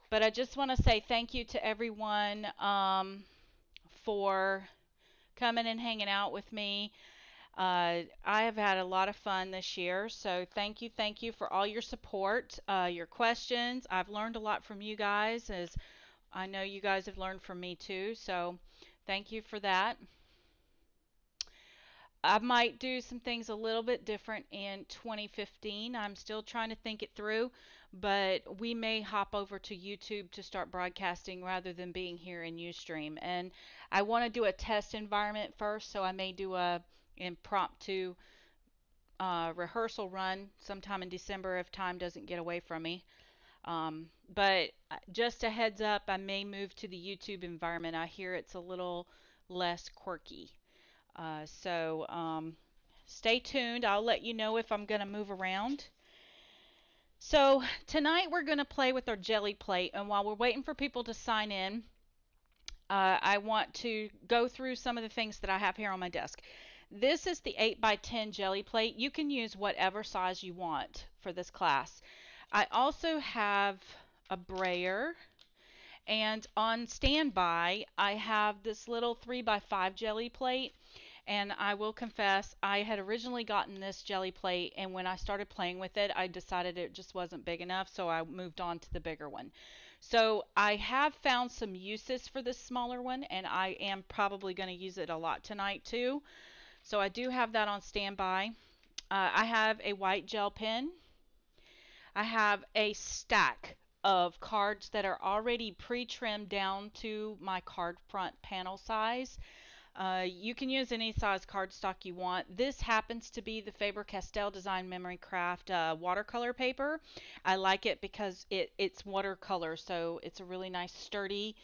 But I just want to say thank you to everyone for coming and hanging out with me. I have had a lot of fun this year, so thank you for all your support, your questions. I've learned a lot from you guys, as I know you guys have learned from me too, so thank you for that. I might do some things a little bit different in 2015. I'm still trying to think it through, but we may hop over to YouTube to start broadcasting rather than being here in Ustream. And I want to do a test environment first, so I may do a impromptu rehearsal run sometime in December if time doesn't get away from me. But just a heads up, I may move to the YouTube environment. I hear it's a little less quirky. So stay tuned. I'll let you know if I'm going to move around. So tonight we're going to play with our jelly plate, and while we're waiting for people to sign in, I want to go through some of the things that I have here on my desk. This is the 8x10 jelly plate. You can use whatever size you want for this class. I also have a brayer, and on standby I have this little 3x5 jelly plate. And I will confess, I had originally gotten this jelly plate, and when I started playing with it, I decided it just wasn't big enough, so I moved on to the bigger one. So I have found some uses for this smaller one, and I am probably going to use it a lot tonight too. So I do have that on standby. I have a white gel pen. I have a stack of cards that are already pre-trimmed down to my card front panel size. You can use any size cardstock you want. This happens to be the Faber-Castell Design Memory Craft watercolor paper. I like it because it's watercolor, so it's a really nice sturdy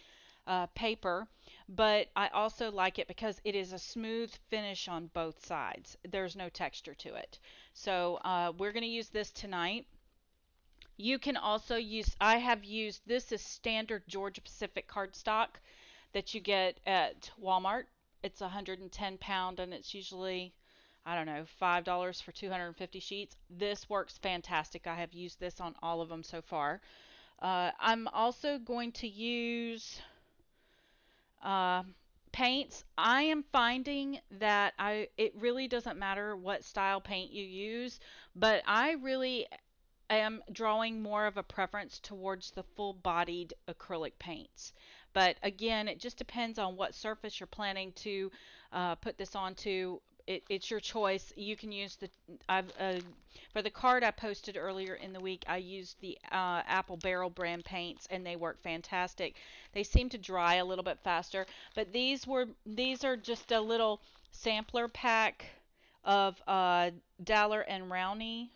paper. But I also like it because it is a smooth finish on both sides. There's no texture to it. So we're going to use this tonight. You can also use, I have used, this is standard Georgia Pacific cardstock that you get at Walmart. It's 110 pound, and it's usually, I don't know, $5 for 250 sheets. This works fantastic. I have used this on all of them so far. I'm also going to use paints. I am finding that it really doesn't matter what style paint you use, but I really am drawing more of a preference towards the full-bodied acrylic paints. But again, it just depends on what surface you're planning to put this onto. It's your choice. You can use the for the card I posted earlier in the week, I used the Apple Barrel brand paints, and they work fantastic. They seem to dry a little bit faster, but these are just a little sampler pack of Daller and Rowney.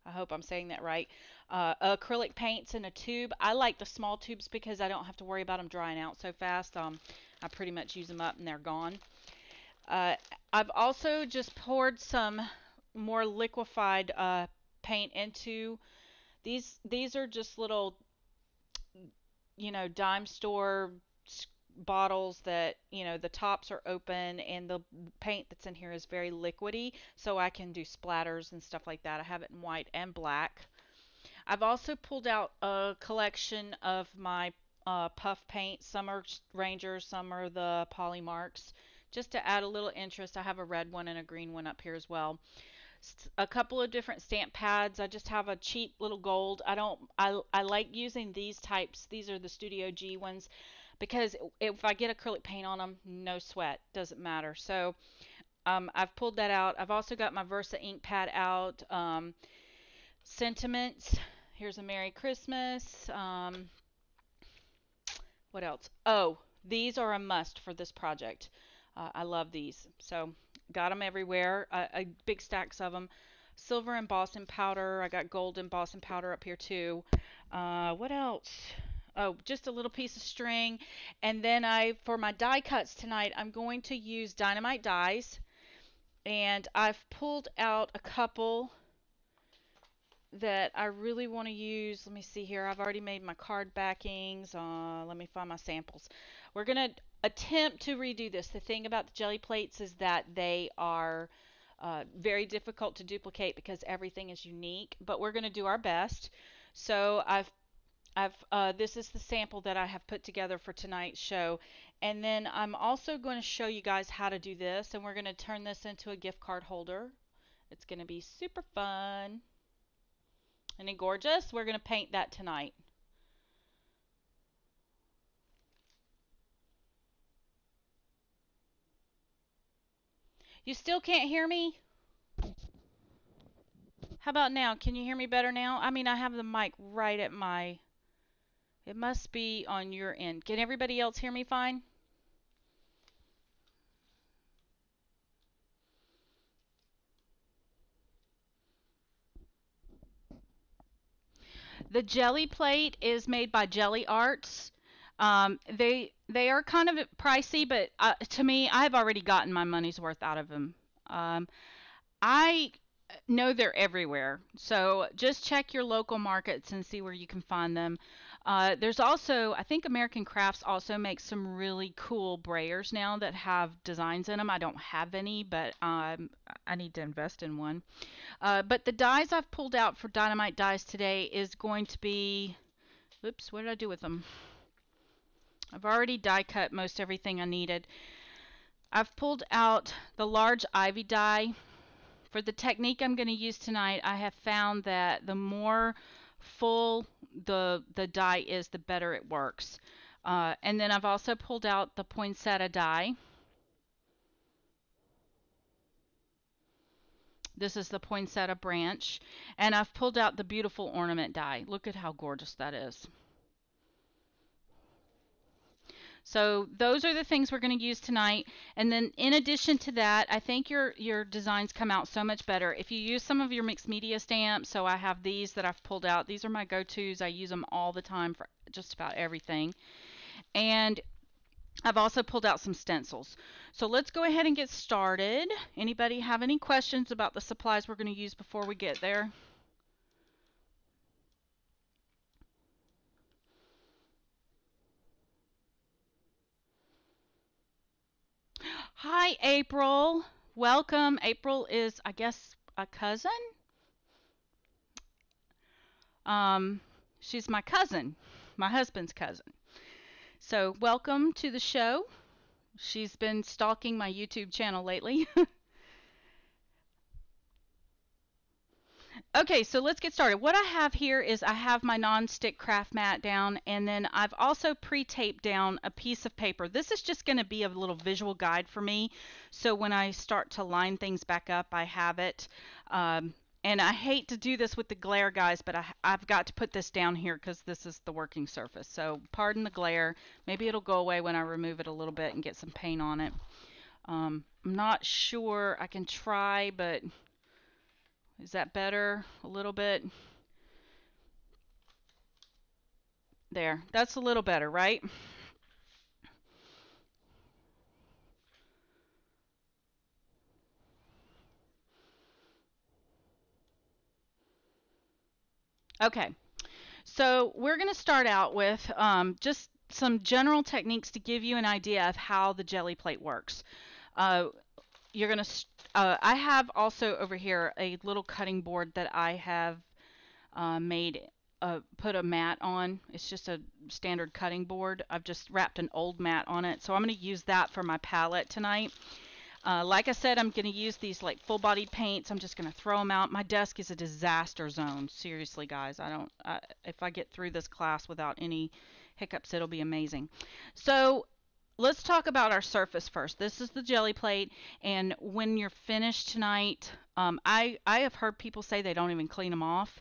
I hope I'm saying that right. Acrylic paints in a tube. I like the small tubes because I don't have to worry about them drying out so fast. I pretty much use them up and they're gone. I've also just poured some more liquefied paint into these. These are just little, dime store bottles that, the tops are open and the paint that's in here is very liquidy, so I can do splatters and stuff like that. I have it in white and black. I've also pulled out a collection of my puff paint. Some are Rangers, some are the Polymarks. Just to add a little interest, I have a red one and a green one up here as well. A couple of different stamp pads. I just have a cheap little gold. I like using these types. These are the Studio G ones because if I get acrylic paint on them, no sweat, doesn't matter. So I've pulled that out. I've also got my Versa ink pad out. Sentiments. Here's a Merry Christmas. What else? Oh, these are a must for this project. I love these. So got them everywhere. Big stacks of them. Silver embossing powder. I got gold embossing powder up here too. What else? Oh, just a little piece of string. And then for my die cuts tonight, I'm going to use dynamite dies. And I've pulled out a couple that I really want to use. Let me see here. I've already made my card backings. Let me find my samples. We're going to attempt to redo this. The thing about the jelly plates is that they are very difficult to duplicate because everything is unique, but we're going to do our best. So This is the sample that I have put together for tonight's show. And then I'm also going to show you guys how to do this, and we're going to turn this into a gift card holder. It's going to be super fun. Isn't it gorgeous? We're going to paint that tonight. You still can't hear me? How about now? Can you hear me better now? I mean, I have the mic right at my... It must be on your end. Can everybody else hear me fine? The jelly plate is made by Jelly Arts. They are kind of pricey, but to me, I've already gotten my money's worth out of them. Um, I know they're everywhere, so just check your local markets and see where you can find them. There's also, I think American Crafts also makes some really cool brayers now that have designs in them. I don't have any, but I need to invest in one. But the dies I've pulled out for Dynamite Dies today is going to be, oops, what did I do with them? I've already die cut most everything I needed. I've pulled out the large ivy die. For the technique I'm going to use tonight, I have found that the more full the die is, the better it works. And then I've also pulled out the poinsettia die. This is the poinsettia branch. And I've pulled out the beautiful ornament die. Look at how gorgeous that is. So those are the things we're going to use tonight. And then in addition to that, I think your designs come out so much better if you use some of your mixed media stamps. So I have these that I've pulled out. These are my go-tos. I use them all the time for just about everything. And I've also pulled out some stencils. So let's go ahead and get started. Anybody have any questions about the supplies we're going to use before we get there? Hi, April. Welcome. April is, I guess, a cousin? Um, she's my cousin, my husband's cousin. So, welcome to the show. She's been stalking my YouTube channel lately. Okay, so let's get started. What I have here is I have my non-stick craft mat down, and then I've also pre-taped down a piece of paper. This is just going to be a little visual guide for me, so when I start to line things back up, I have it. And I hate to do this with the glare, guys, but I've got to put this down here because this is the working surface. So pardon the glare. Maybe it'll go away when I remove it a little bit and get some paint on it. I'm not sure. I can try, but... Is that better? A little bit? There. That's a little better, right? Okay. So we're going to start out with just some general techniques to give you an idea of how the jelly plate works. Uh, you're going to... I have also over here a little cutting board that I have put a mat on. It's just a standard cutting board. I've just wrapped an old mat on it. So I'm going to use that for my palette tonight. Like I said, I'm going to use these like full body paints. I'm just going to throw them out. My desk is a disaster zone. Seriously, guys. If I get through this class without any hiccups, it'll be amazing. So let's talk about our surface first. This is the jelly plate, and when you're finished tonight, I have heard people say they don't even clean them off.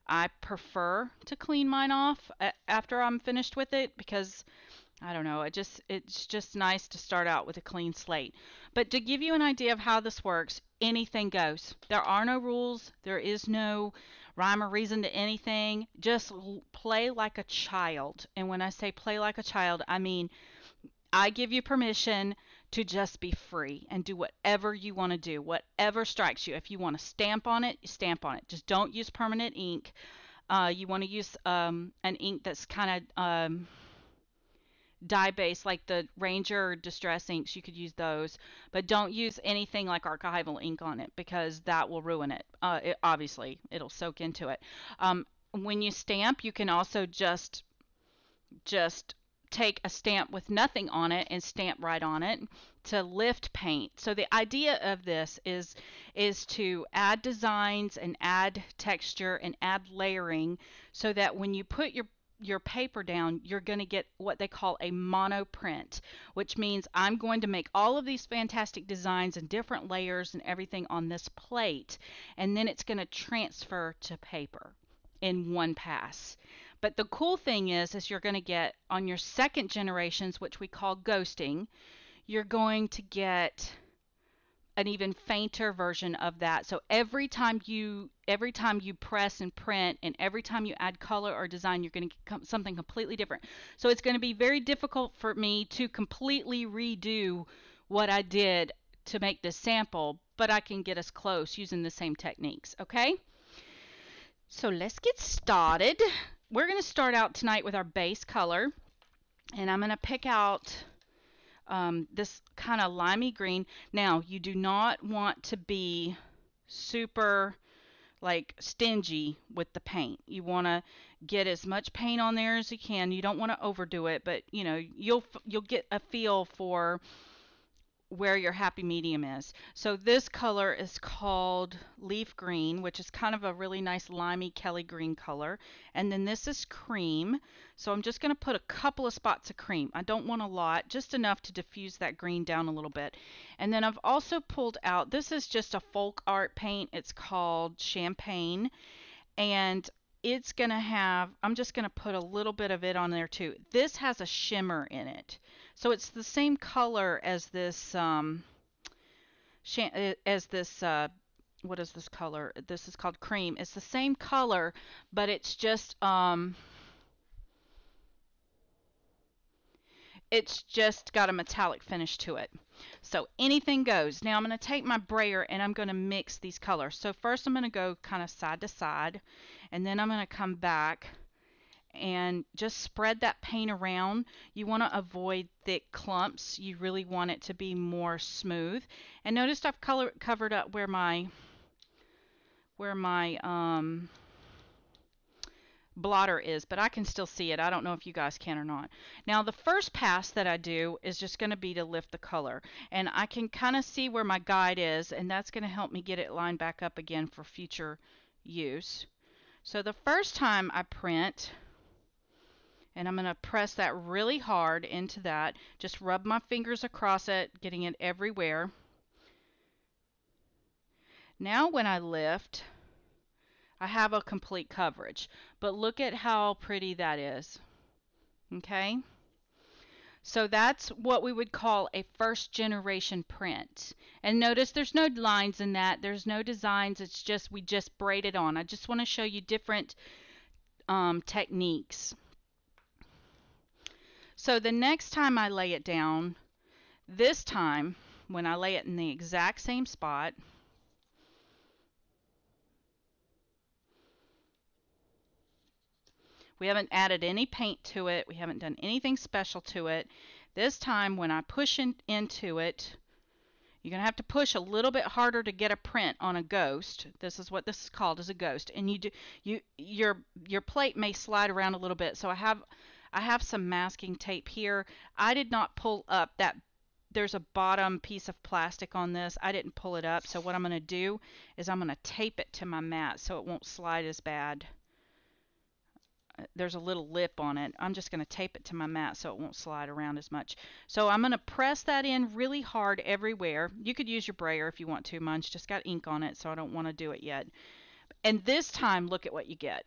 I prefer to clean mine off after I'm finished with it because I don't know, it's just nice to start out with a clean slate. But to give you an idea of how this works, anything goes. There are no rules. There is no rhyme or reason to anything. Just play like a child. And when I say play like a child, I mean I give you permission to just be free and do whatever you want to do, whatever strikes you. If you want to stamp on it, you stamp on it. Just don't use permanent ink. You want to use an ink that's kind of dye based, like the Ranger or Distress inks. You could use those, but don't use anything like archival ink on it because that will ruin it. Obviously, it'll soak into it. when you stamp, you can also just take a stamp with nothing on it and stamp right on it to lift paint. So the idea of this is to add designs and add texture and add layering so that when you put your paper down, you're going to get what they call a monoprint, which means I'm going to make all of these fantastic designs and different layers and everything on this plate, and then it's going to transfer to paper in one pass. But the cool thing is you're going to get on your second generations, which we call ghosting, you're going to get an even fainter version of that. So every time you press and print and every time you add color or design, you're going to get something completely different. So it's going to be very difficult for me to completely redo what I did to make this sample, but I can get us close using the same techniques, okay? So let's get started. We're going to start out tonight with our base color, and I'm going to pick out this kind of limey green. Now, you do not want to be super like stingy with the paint. You want to get as much paint on there as you can. You don't want to overdo it, but you know, you'll get a feel for where your happy medium is. So this color is called leaf green, which is kind of a really nice limey Kelly green color. And then this is cream. So I'm just going to put a couple of spots of cream. I don't want a lot, just enough to diffuse that green down a little bit. And then I've also pulled out, this is just a folk art paint. It's called Champagne. And it's going to have, I'm just going to put a little bit of it on there too. This has a shimmer in it. So it's the same color as this, what is this color? This is called cream. It's the same color, but it's just got a metallic finish to it. So anything goes. Now I'm going to take my brayer and I'm going to mix these colors. So first I'm going to go kind of side to side, and then I'm going to come back and just spread that paint around. You want to avoid thick clumps. You really want it to be more smooth. And notice I've covered up where my blotter is, but I can still see it. I don't know if you guys can or not. Now the first pass that I do is just going to be to lift the color, and I can kind of see where my guide is, and that's going to help me get it lined back up again for future use. So the first time I print, and I'm going to press that really hard into that, just rub my fingers across it, getting it everywhere. Now when I lift, I have a complete coverage, but look at how pretty that is. Okay? So that's what we would call a first generation print. And notice there's no lines in that, there's no designs, it's just, we just braided on. I just want to show you different techniques. So the next time I lay it down, this time when I lay it in the exact same spot, we haven't added any paint to it, we haven't done anything special to it. This time when I push into it, you're going to have to push a little bit harder to get a print on a ghost. This is what this is called, as a ghost. And your plate may slide around a little bit. So I have some masking tape here. I did not pull up that. There's a bottom piece of plastic on this. I didn't pull it up. So what I'm going to do is I'm going to tape it to my mat so it won't slide as bad. There's a little lip on it. I'm just going to tape it to my mat so it won't slide around as much. So I'm going to press that in really hard everywhere. You could use your brayer if you want to. Mine's just got ink on it, so I don't want to do it yet. And this time, look at what you get.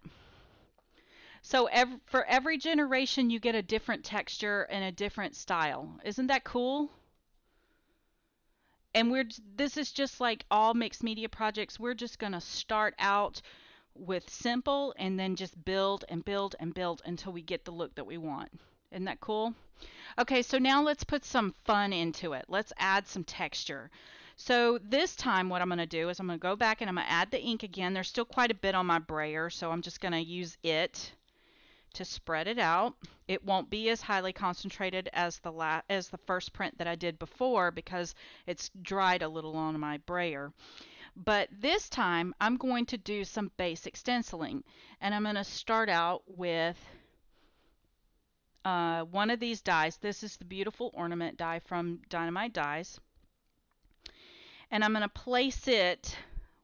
So for every generation, you get a different texture and a different style. Isn't that cool? And this is just like all mixed media projects. We're just going to start out with simple and then just build and build and build until we get the look that we want. Isn't that cool? Okay, so now let's put some fun into it. Let's add some texture. So this time what I'm going to do is I'm going to go back and I'm going to add the ink again. There's still quite a bit on my brayer, so I'm just going to use it to spread it out. It won't be as highly concentrated as the first print that I did before because it's dried a little on my brayer. But this time I'm going to do some basic stenciling, and I'm going to start out with one of these dies. This is the beautiful ornament die from Dynamite Dies, and I'm going to place it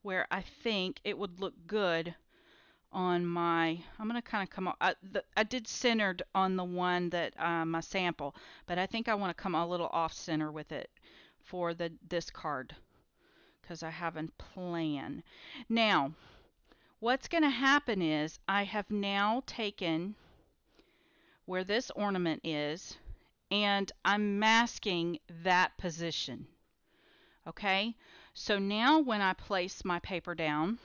where I think it would look good on my, I'm going to kind of come off, I did centered on the one that my sample, but I think I want to come a little off center with it for this card because I have a plan. Now, what's going to happen is I have now taken where this ornament is and I'm masking that position. Okay, so now when I place my paper down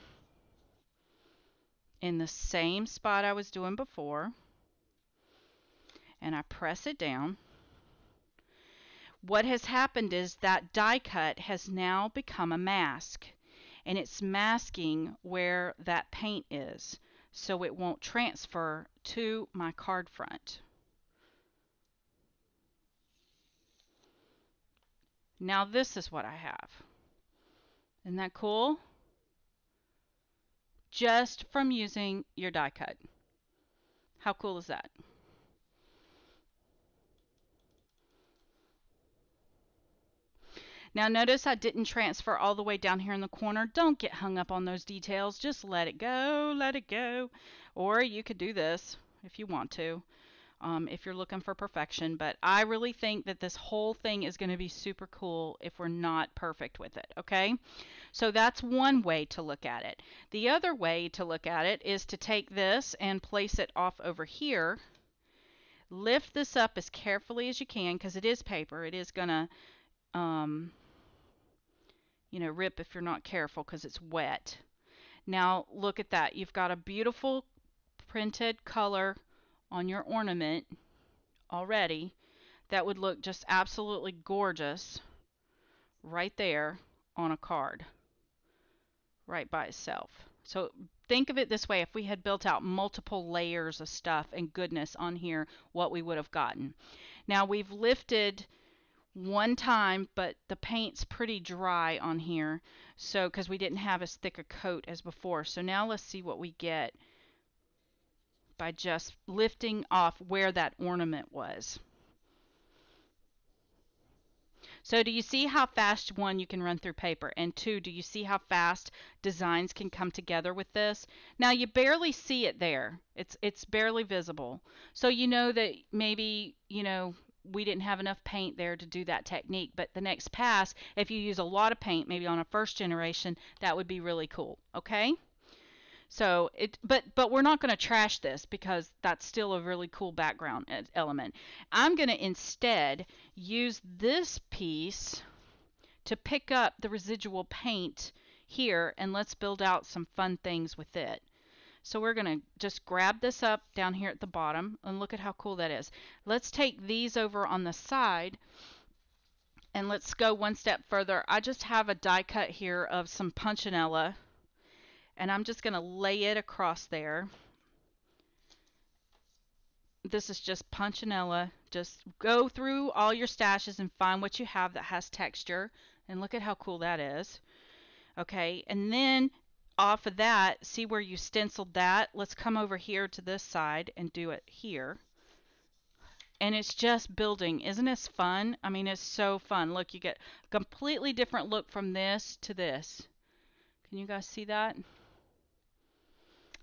in the same spot I was doing before and I press it down, what has happened is that die cut has now become a mask, and it's masking where that paint is so it won't transfer to my card front. Now this is what I have. Isn't that cool? Just from using your die cut. How cool is that? Now notice I didn't transfer all the way down here in the corner. Don't get hung up on those details. Just let it go, let it go. Or you could do this if you want to, if you're looking for perfection. But I really think that this whole thing is going to be super cool if we're not perfect with it, okay? So that's one way to look at it. The other way to look at it is to take this and place it off over here. Lift this up as carefully as you can because it is paper. It is going to rip if you're not careful because it's wet. Now look at that. You've got a beautiful printed color on your ornament already that would look just absolutely gorgeous right there on a card right by itself. So think of it this way: if we had built out multiple layers of stuff and goodness on here, what we would have gotten. Now we've lifted one time, but the paint's pretty dry on here, so because we didn't have as thick a coat as before. So now let's see what we get by just lifting off where that ornament was. So do you see how fast, one, you can run through paper, and two, do you see how fast designs can come together with this? Now you barely see it there. It's barely visible. So you know that maybe, we didn't have enough paint there to do that technique, but the next pass, if you use a lot of paint, maybe on a first generation, that would be really cool, okay? So but we're not going to trash this because that's still a really cool background element. I'm going to instead use this piece to pick up the residual paint here, and let's build out some fun things with it. So we're going to just grab this up down here at the bottom, and look at how cool that is. Let's take these over on the side, and let's go one step further. I just have a die cut here of some punchinella, and I'm just going to lay it across there. This is just punchinella. Just go through all your stashes and find what you have that has texture, and look at how cool that is. Okay, and then off of that, see where you stenciled that? Let's come over here to this side and do it here. And it's just building. Isn't this fun? I mean, it's so fun. Look, you get a completely different look from this to this. Can you guys see that?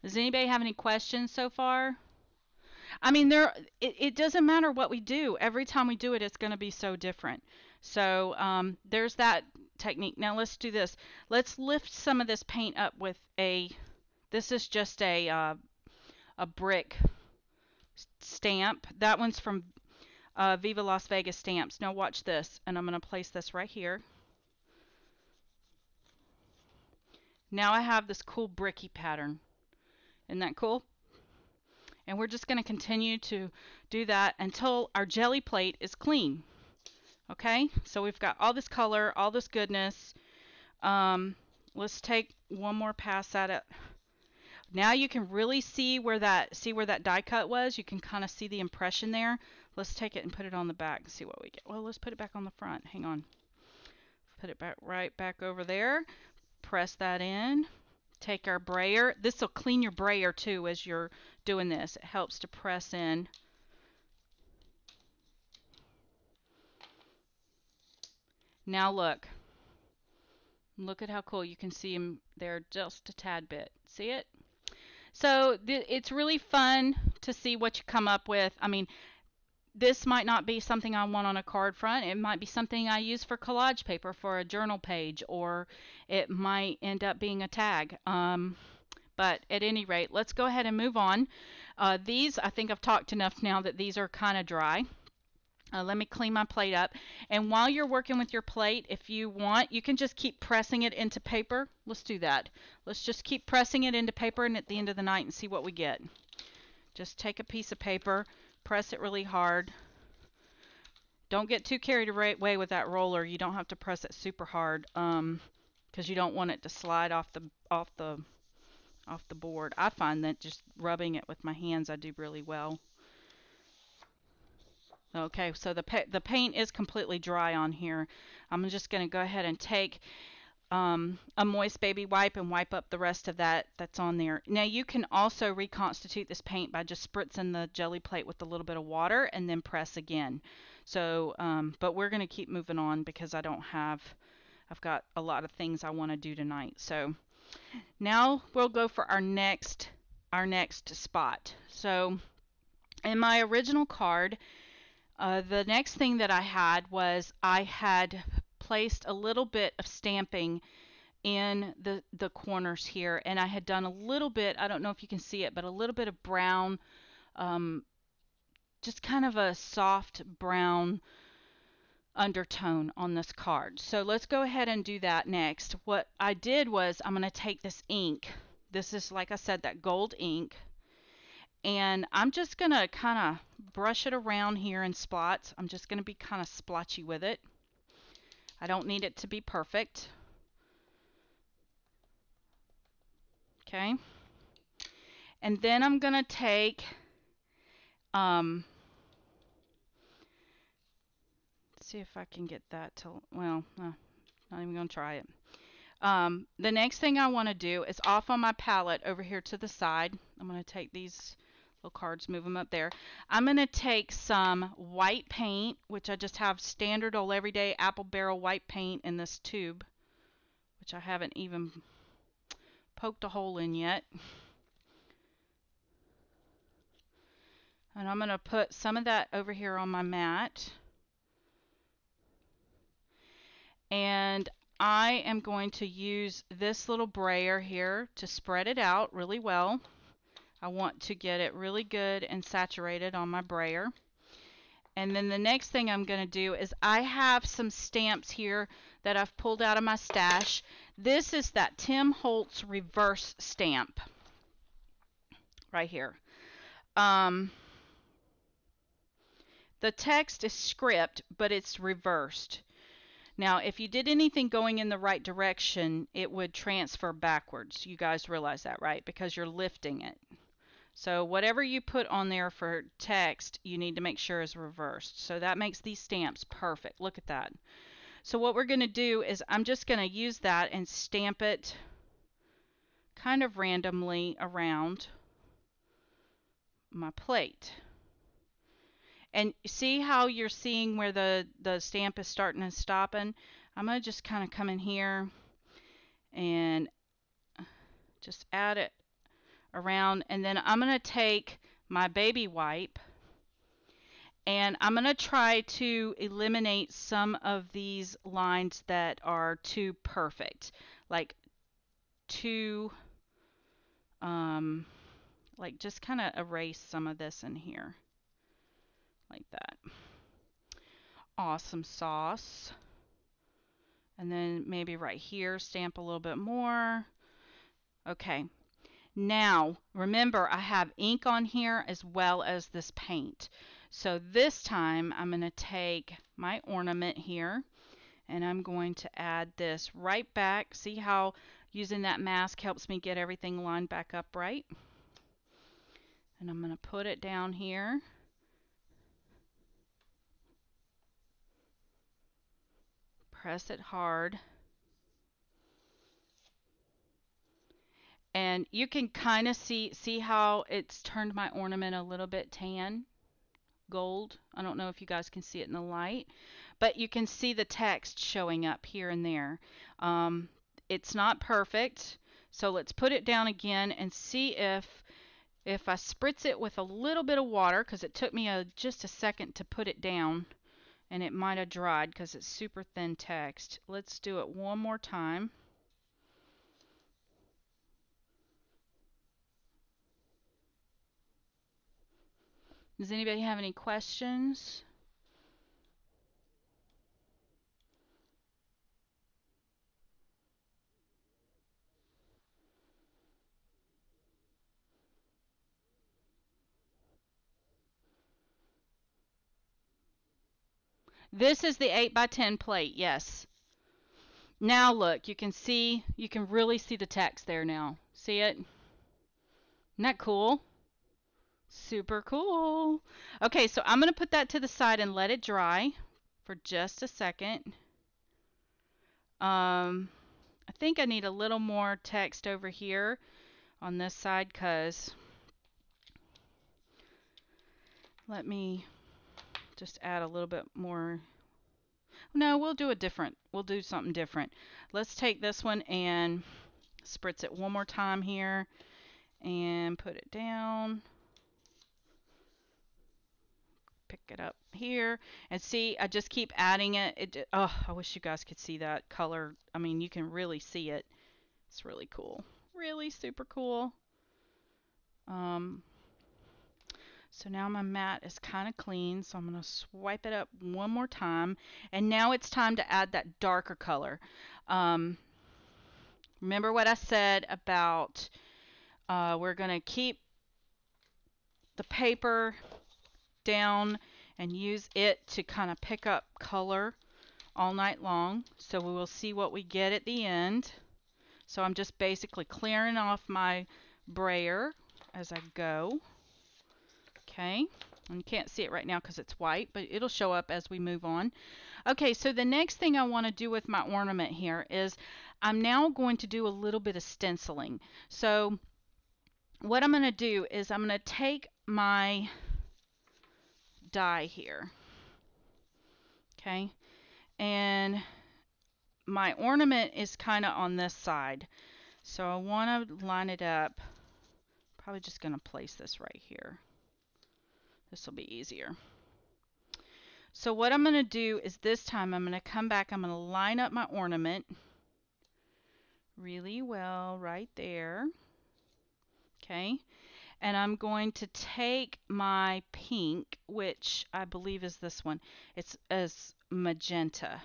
Does anybody have any questions so far? I mean, it doesn't matter what we do. Every time we do it, it's going to be so different. So there's that technique. Now let's do this. Let's lift some of this paint up with this is just a brick stamp. That one's from Viva Las Vegas Stamps. Now watch this, and I'm going to place this right here. Now I have this cool bricky pattern. Isn't that cool? And we're just going to continue to do that until our jelly plate is clean. Okay, so we've got all this color, all this goodness. Let's take one more pass at it. Now you can really see where that die cut was. You can kind of see the impression there. Let's take it and put it on the back and see what we get. Well, let's put it back on the front. Hang on. Put it back right back over there. Press that in. Take our brayer. This will clean your brayer too as you're doing this. It helps to press in. Now look. Look at how cool. You can see them there just a tad bit. See it? So it's really fun to see what you come up with. I mean, this might not be something I want on a card front. It might be something I use for collage paper for a journal page, or it might end up being a tag. But at any rate, let's go ahead and move on. These, I think I've talked enough now that these are kind of dry. Let me clean my plate up. And while you're working with your plate, if you want, you can just keep pressing it into paper. Let's do that. Let's just keep pressing it into paper, and at the end of the night and see what we get. Just take a piece of paper, press it really hard. Don't get too carried away with that roller. You don't have to press it super hard because you don't want it to slide off the board. I find that just rubbing it with my hands, I do really well. Okay, so the paint is completely dry on here. I'm just going to go ahead and take a moist baby wipe and wipe up the rest of that's on there. Now you can also reconstitute this paint by just spritzing the jelly plate with a little bit of water and then press again. So, but we're going to keep moving on because I've got a lot of things I want to do tonight. So now we'll go for our next spot. So in my original card, the next thing that I had was I had placed a little bit of stamping in the corners here, and I had done a little bit, I don't know if you can see it, but a little bit of brown, just kind of a soft brown undertone on this card. So let's go ahead and do that next. What I did was I'm going to take this ink. This is, like I said, that gold ink. And I'm just going to kind of brush it around here in spots. I'm just going to be kind of splotchy with it. I don't need it to be perfect. Okay. And then I'm going to take, let's see if I can get that to, well, no, not even going to try it. The next thing I want to do is off on my palette over here to the side. I'm going to take these little cards, move them up there. I'm going to take some white paint, which I just have standard old everyday apple barrel white paint in this tube, which I haven't even poked a hole in yet. And I'm going to put some of that over here on my mat. And I am going to use this little brayer here to spread it out really well. I want to get it really good and saturated on my brayer. And then the next thing I'm going to do is I have some stamps here that I've pulled out of my stash. This is that Tim Holtz reverse stamp right here. The text is script, but it's reversed. Now, if you did anything going in the right direction, it would transfer backwards. You guys realize that, right? Because you're lifting it. So whatever you put on there for text, you need to make sure is reversed. So that makes these stamps perfect. Look at that. So what we're going to do is I'm just going to use that and stamp it kind of randomly around my plate. And see how you're seeing where the stamp is starting and stopping? I'm going to just kind of come in here and just add it around, and then I'm going to take my baby wipe and I'm going to try to eliminate some of these lines that are too perfect, like too like just kind of erase some of this in here like that. Awesome sauce. And then maybe right here stamp a little bit more. Okay. Now, remember, I have ink on here as well as this paint. So this time I'm going to take my ornament here and I'm going to add this right back. See how using that mask helps me get everything lined back up right? And I'm going to put it down here. Press it hard. And you can kind of see how it's turned my ornament a little bit tan, gold. I don't know if you guys can see it in the light, but you can see the text showing up here and there. Um, it's not perfect, so let's put it down again and see if I spritz it with a little bit of water, because it took me just a second to put it down, and it might have dried because it's super thin text. Let's do it one more time. Does anybody have any questions? This is the 8 by 10 plate, yes. Now look, you can really see the text there now. See it? Isn't that cool? Super cool. Okay, so I'm going to put that to the side and let it dry for just a second. I think I need a little more text over here on this side, because let me just add a little bit more. No, we'll do something different. Let's take this one and spritz it one more time here and put it down. Pick it up here and see, I just keep adding it. Oh, I wish you guys could see that color. I mean, you can really see it. It's really cool. Really super cool. So now my mat is kind of clean, so I'm going to swipe it up one more time. And now it's time to add that darker color. Remember what I said about we're going to keep the paper down and use it to kind of pick up color all night long. So we will see what we get at the end. So I'm just basically clearing off my brayer as I go. Okay, and you can't see it right now because it's white, but it'll show up as we move on. Okay, so the next thing I want to do with my ornament here is I'm now going to do a little bit of stenciling. So what I'm going to do is I'm going to take my die here, okay, and my ornament is kind of on this side, so I want to line it up. Probably just going to place this right here. This will be easier. So what I'm going to do is this time I'm going to come back, I'm going to line up my ornament really well right there, okay, and I'm going to take my pink, which I believe is this one. It's as magenta.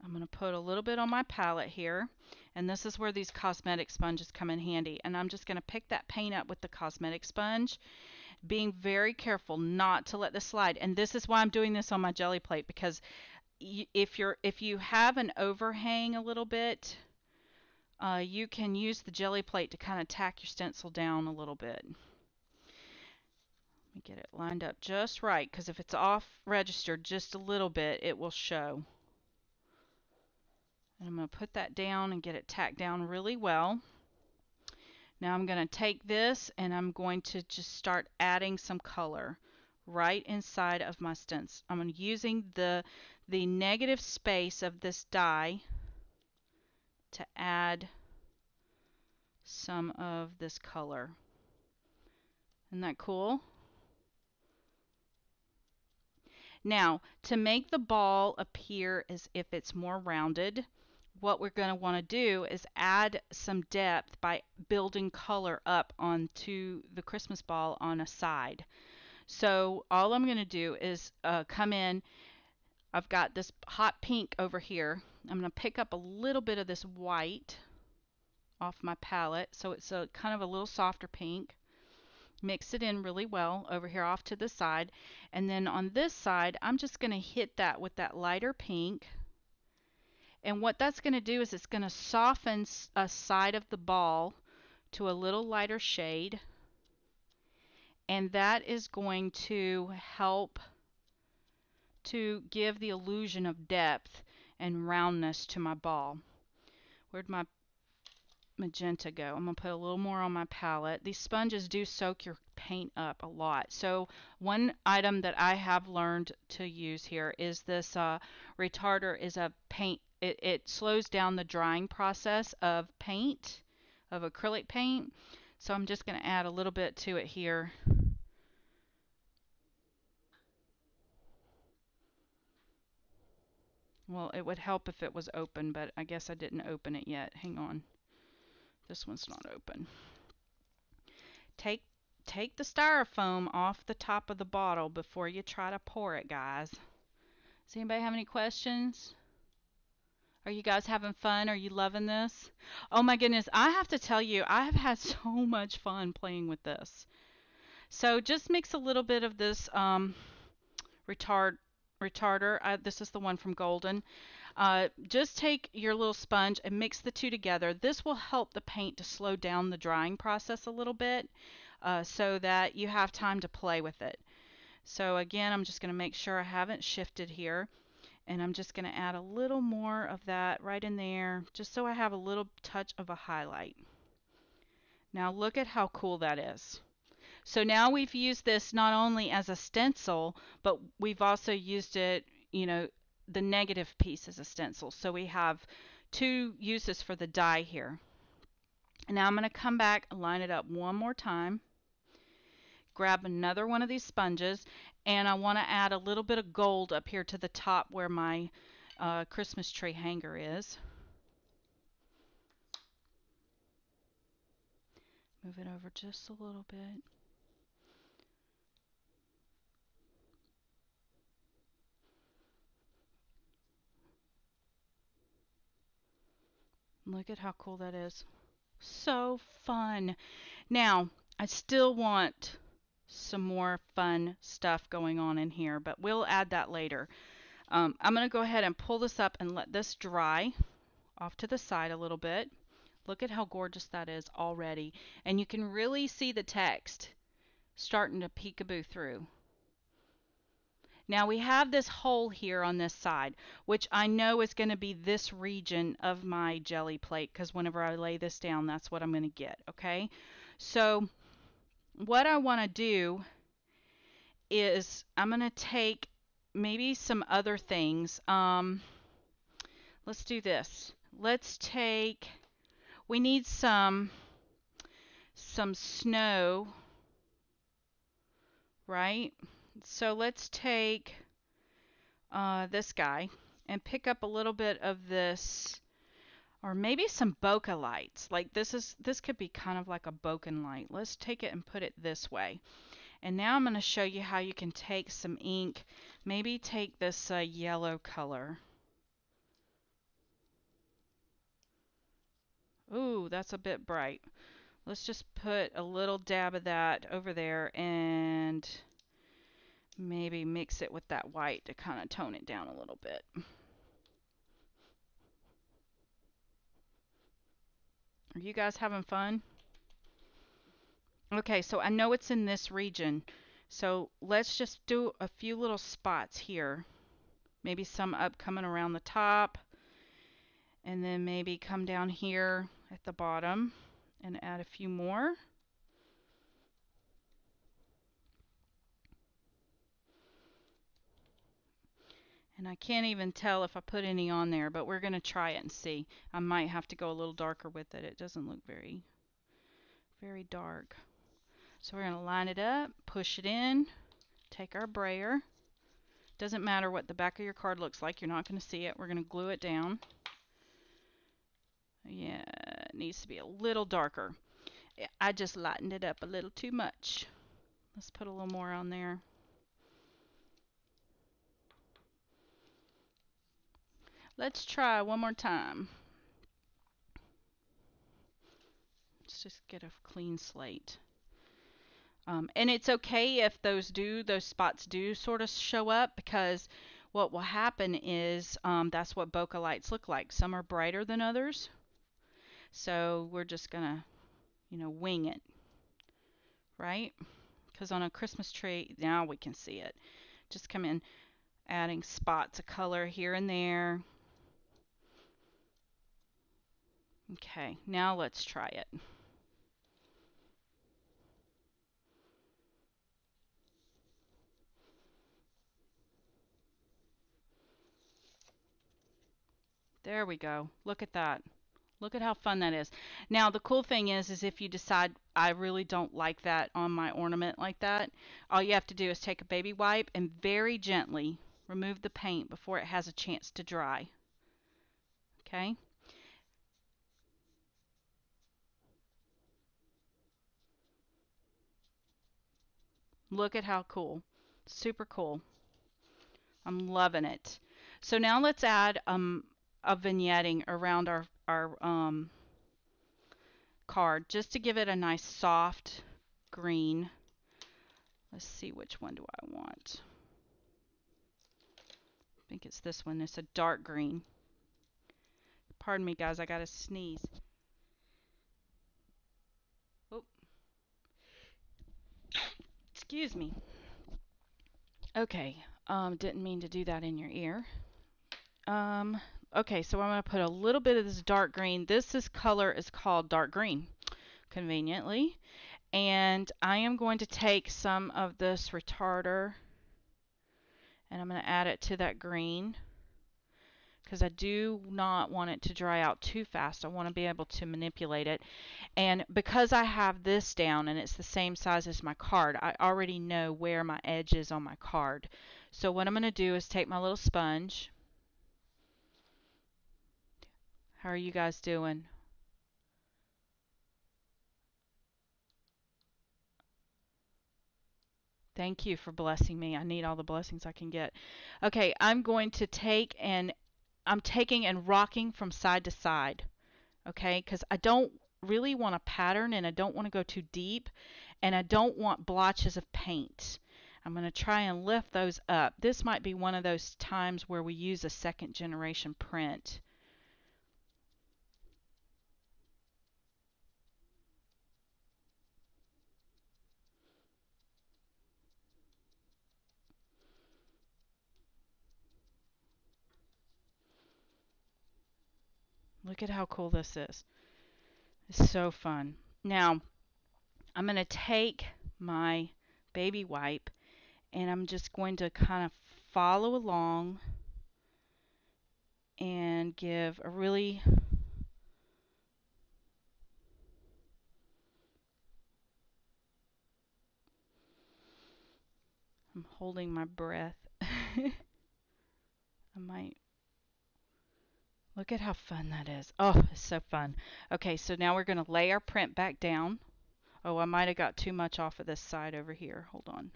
I'm going to put a little bit on my palette here, and this is where these cosmetic sponges come in handy, and I'm just going to pick that paint up with the cosmetic sponge, being very careful not to let this slide. And this is why I'm doing this on my jelly plate, because if you have an overhang a little bit, you can use the jelly plate to kind of tack your stencil down a little bit. Let me get it lined up just right, because if it's off registered just a little bit, it will show. And I'm going to put that down and get it tacked down really well. Now I'm going to take this and I'm going to just start adding some color right inside of my stencil. I'm using the negative space of this die to add some of this color. Isn't that cool? Now, to make the ball appear as if it's more rounded, what we're going to want to do is add some depth by building color up onto the Christmas ball on a side. So all I'm going to do is come in. I've got this hot pink over here. I'm going to pick up a little bit of this white off my palette, so it's a kind of a little softer pink. Mix it in really well over here off to the side, and then on this side I'm just going to hit that with that lighter pink. And what that's going to do is it's going to soften a side of the ball to a little lighter shade, and that is going to help to give the illusion of depth and roundness to my ball. Where'd my magenta go? I'm going to put a little more on my palette. These sponges do soak your paint up a lot. So one item that I have learned to use here is this retarder is a paint. It slows down the drying process of paint, of acrylic paint. So I'm just going to add a little bit to it here. Well, it would help if it was open, but I guess I didn't open it yet. Hang on. This one's not open. Take take the styrofoam off the top of the bottle before you try to pour it, guys. Does anybody have any questions? Are you guys having fun? Are you loving this? Oh my goodness, I have to tell you, I have had so much fun playing with this. So just mix a little bit of this retard retarder. This is the one from Golden. Just take your little sponge and mix the two together. This will help the paint to slow down the drying process a little bit so that you have time to play with it. So again, I'm just going to make sure I haven't shifted here. And I'm just going to add a little more of that right in there, just so I have a little touch of a highlight. Now look at how cool that is. So now we've used this not only as a stencil, but we've also used it, the negative piece as a stencil. So we have two uses for the die here. And now I'm going to come back and line it up one more time. Grab another one of these sponges, and I want to add a little bit of gold up here to the top where my Christmas tree hanger is. Move it over just a little bit. Look at how cool that is. So fun. Now, I still want some more fun stuff going on in here, but we'll add that later. I'm going to go ahead and pull this up and let this dry off to the side a little bit. Look at how gorgeous that is already. And you can really see the text starting to peekaboo through. Now we have this hole here on this side, which I know is going to be this region of my jelly plate, because whenever I lay this down, that's what I'm going to get, okay? So what I want to do is I'm going to take maybe some other things. Let's do this. We need some snow, right? So let's take this guy and pick up a little bit of this, or maybe some bokeh lights. Like this could be kind of like a bokeh light. Let's take it and put it this way. And now I'm going to show you how you can take some ink, maybe take this yellow color. Ooh, that's a bit bright. Let's just put a little dab of that over there and maybe mix it with that white to kind of tone it down a little bit. Are you guys having fun? Okay, so I know it's in this region. So let's just do a few little spots here. Maybe some up coming around the top. And then maybe come down here at the bottom and add a few more. And I can't even tell if I put any on there, but we're going to try it and see. I might have to go a little darker with it. It doesn't look very, very dark. So we're going to line it up, push it in, take our brayer. Doesn't matter what the back of your card looks like. You're not going to see it. We're going to glue it down. Yeah, it needs to be a little darker. I just lightened it up a little too much. Let's put a little more on there. Let's try one more time. Let's just get a clean slate. And it's okay if those spots do sort of show up, because what will happen is that's what bokeh lights look like. Some are brighter than others. So we're just gonna, wing it, right? Because on a Christmas tree, now we can see it. Just come in, adding spots of color here and there. Okay, now let's try it. There we go. Look at that. Look at how fun that is. Now the cool thing is if you decide I really don't like that on my ornament like that, all you have to do is take a baby wipe and very gently remove the paint before it has a chance to dry. Okay? Look at how cool. Super cool. I'm loving it. So now let's add a vignetting around our card just to give it a nice soft green. Let's see, which one do I want? I think it's this one. It's a dark green. Pardon me, guys. I got to sneeze. Oh, excuse me. Okay. Didn't mean to do that in your ear. Um, okay, so I'm going to put a little bit of this dark green. This color is called dark green, conveniently. And I am going to take some of this retarder and I'm going to add it to that green because I do not want it to dry out too fast. I want to be able to manipulate it. And because I have this down and it's the same size as my card, I already know where my edge is on my card. So what I'm going to do is take my little sponge. How are you guys doing? Thank you for blessing me. I need all the blessings I can get. Okay, I'm going to take and I'm taking and rocking from side to side. Okay, because I don't really want a pattern and I don't want to go too deep and I don't want blotches of paint. I'm going to try and lift those up. This might be one of those times where we use a second generation print. Look at how cool this is. It's so fun. Now, I'm going to take my baby wipe and I'm just going to kind of follow along and give a really I'm holding my breath. I might look at how fun that is. Oh, it's so fun. Okay, so now we're going to lay our print back down. Oh, I might have got too much off of this side over here. Hold on.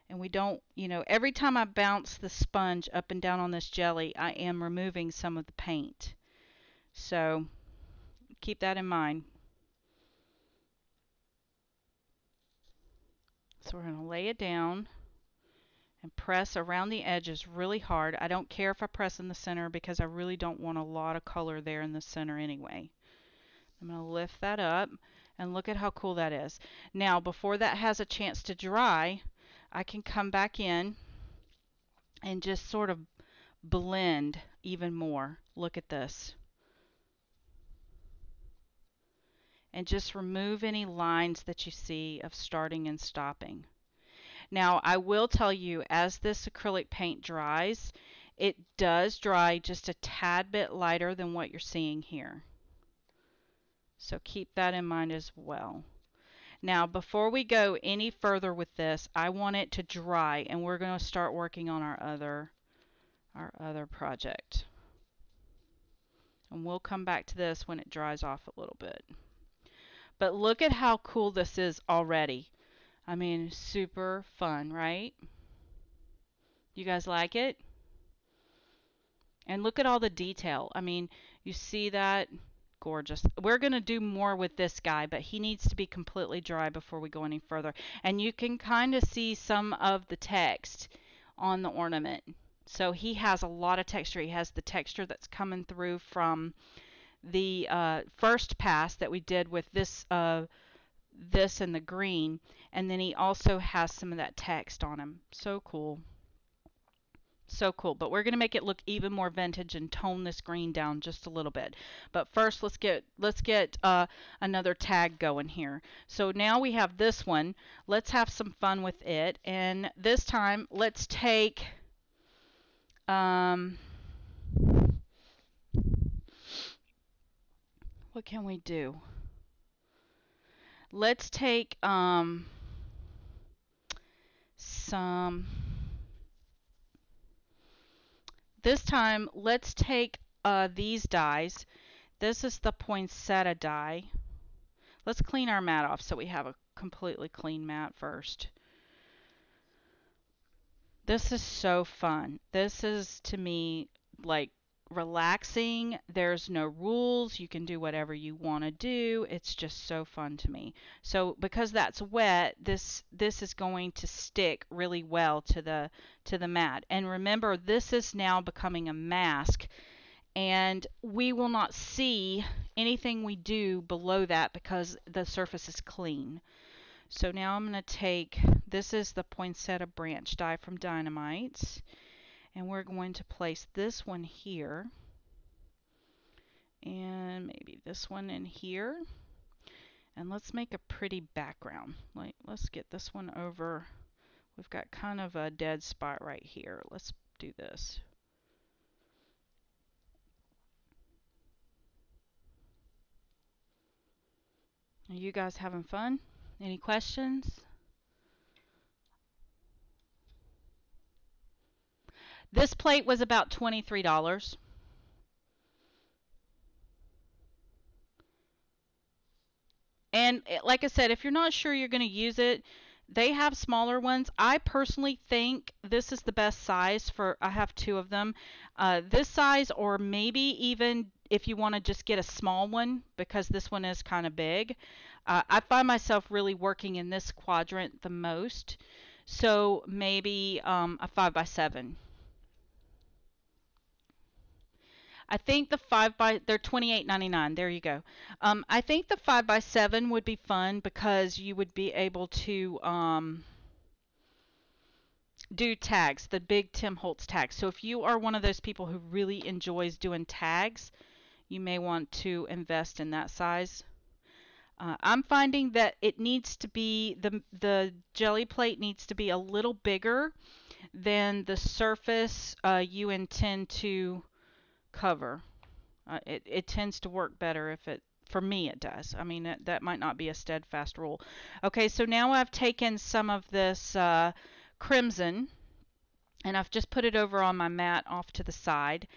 And we don't, every time I bounce the sponge up and down on this jelly, I am removing some of the paint. So keep that in mind. So we're going to lay it down and press around the edges really hard. I don't care if I press in the center because I really don't want a lot of color there in the center anyway. I'm going to lift that up and look at how cool that is. Now before that has a chance to dry, I can come back in and just sort of blend even more. Look at this. And just remove any lines that you see of starting and stopping. Now I will tell you, as this acrylic paint dries, it does dry just a tad bit lighter than what you're seeing here. So keep that in mind as well. Now before we go any further with this, I want it to dry and we're going to start working on our other project. And we'll come back to this when it dries off a little bit. But look at how cool this is already. I mean, super fun, right? You guys like it? And look at all the detail. I mean, you see that? Gorgeous. We're going to do more with this guy, but he needs to be completely dry before we go any further. And you can kind of see some of the text on the ornament. So he has a lot of texture. He has the texture that's coming through from the first pass that we did with this and the green, and then he also has some of that text on him. So cool. So cool. But we're going to make it look even more vintage and tone this green down just a little bit. But first, let's get another tag going here. So now we have this one. Let's have some fun with it. And this time, let's take um, what can we do? Let's take some. This time, let's take these dies. This is the poinsettia die. Let's clean our mat off so we have a completely clean mat first. This is so fun. This is, to me, like relaxing. There's no rules. You can do whatever you want to do. It's just so fun to me. So because that's wet, this is going to stick really well to the mat. And remember, this is now becoming a mask, and we will not see anything we do below that because the surface is clean. So now I'm going to take, this is the poinsettia branch die from Dynamites, and we're going to place this one here, and maybe this one in here, and let's make a pretty background. Like, let's get this one over. We've got kind of a dead spot right here. Let's do this. Are you guys having fun? Any questions? This plate was about $23. And like I said, if you're not sure you're going to use it, they have smaller ones. I personally think this is the best size for, I have two of them. This size, or maybe even if you want to just get a small one, because this one is kind of big. I find myself really working in this quadrant the most. So maybe a 5x7. I think the 5 by, they're $28.99. There you go. I think the 5x7 would be fun because you would be able to do tags, the big Tim Holtz tags. So if you are one of those people who really enjoys doing tags, you may want to invest in that size. I'm finding that it needs to be, the jelly plate needs to be a little bigger than the surface you intend to cover. It tends to work better if it, for me it does. I mean, that might not be a steadfast rule. Okay, so now I've taken some of this crimson and I've just put it over on my mat off to the side.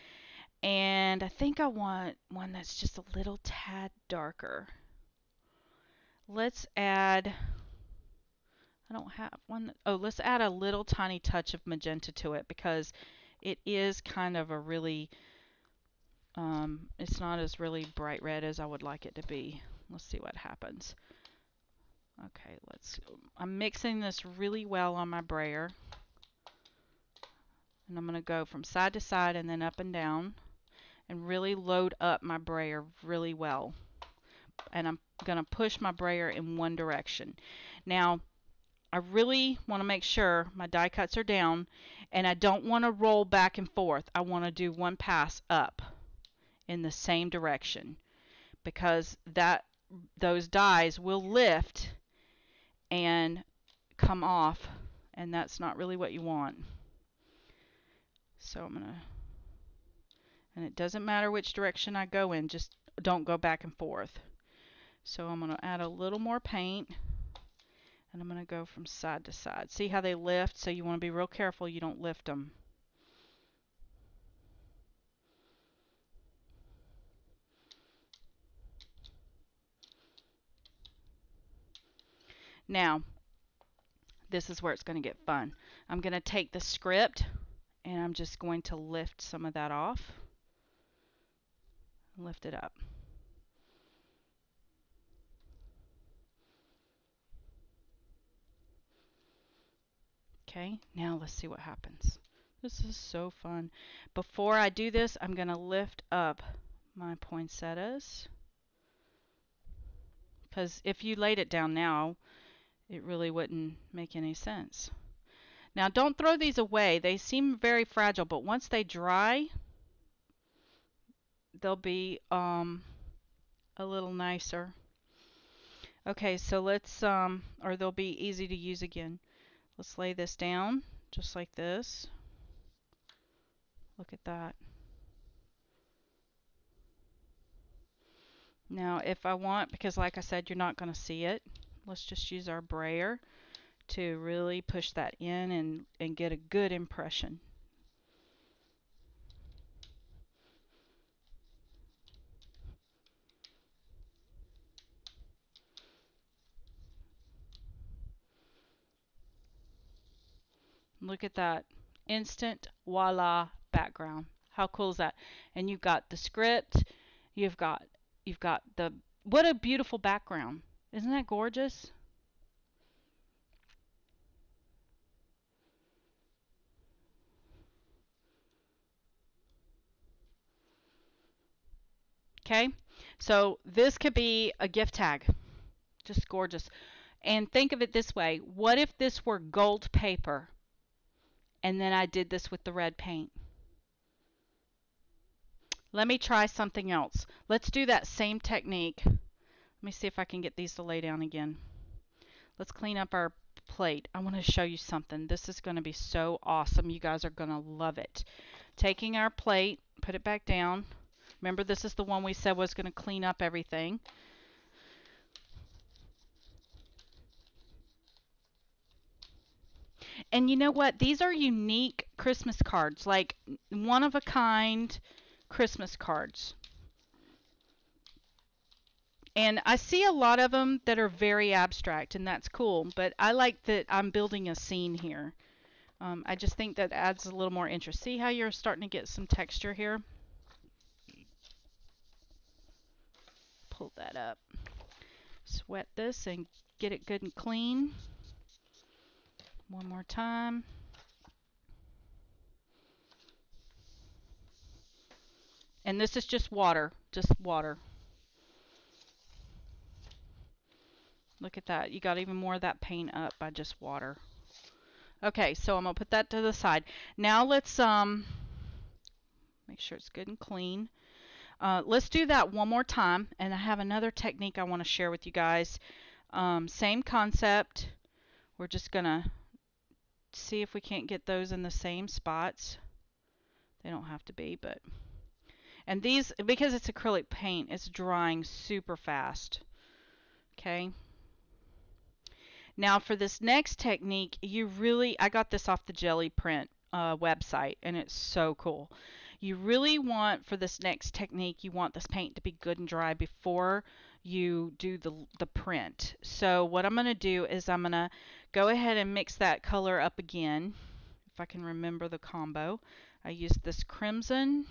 And I think I want one that's just a little tad darker. Let's add, I don't have one, oh, let's add a little tiny touch of magenta to it because it is kind of a really, it's not as really bright red as I would like it to be. Let's see what happens. Okay, I'm mixing this really well on my brayer. And I'm going to go from side to side and then up and down and really load up my brayer really well. And I'm going to push my brayer in one direction. Now, I really want to make sure my die cuts are down and I don't want to roll back and forth. I want to do one pass up in the same direction because those dies will lift and come off, and that's not really what you want. So I'm going to, and it doesn't matter which direction I go in, just don't go back and forth. So I'm going to add a little more paint, and I'm going to go from side to side. See how they lift? So you want to be real careful you don't lift them. Now, this is where it's going to get fun. I'm going to take the script and I'm just going to lift some of that off. Lift it up. Okay, now let's see what happens. This is so fun. Before I do this, I'm going to lift up my poinsettias, because if you laid it down now, it really wouldn't make any sense. Now don't throw these away. They seem very fragile, but once they dry, they'll be a little nicer. Okay, so let's or they'll be easy to use again. Let's lay this down just like this. Look at that. Now if I want, because like I said, you're not going to see it, let's just use our brayer to really push that in and get a good impression. Look at that. Instant voila background. How cool is that? And you've got the script, you've got the what a beautiful background. Isn't that gorgeous? Okay? So this could be a gift tag. Just gorgeous. And think of it this way. What if this were gold paper and then I did this with the red paint? Let me try something else. Let's do that same technique. Let me see if I can get these to lay down again. Let's clean up our plate. I want to show you something. This is going to be so awesome. You guys are going to love it. Taking our plate, put it back down. Remember, this is the one we said was going to clean up everything. And you know what? These are unique Christmas cards, like one of a kind Christmas cards. And I see a lot of them that are very abstract, and that's cool, but I like that I'm building a scene here. I just think that adds a little more interest. See how you're starting to get some texture here? Pull that up. Sweat this and get it good and clean. One more time. And this is just water, just water. Look at that. You got even more of that paint up by just water. Okay, so I'm going to put that to the side. Now let's make sure it's good and clean. Let's do that one more time, and I have another technique I want to share with you guys. Same concept. We're just going to see if we can't get those in the same spots. They don't have to be, but... And these, because it's acrylic paint, it's drying super fast. Okay. Now for this next technique, I got this off the Jelly Print website, and it's so cool. You really want, for this next technique, you want this paint to be good and dry before you do the print. So what I'm going to do is I'm going to go ahead and mix that color up again, if I can remember the combo. I used this crimson,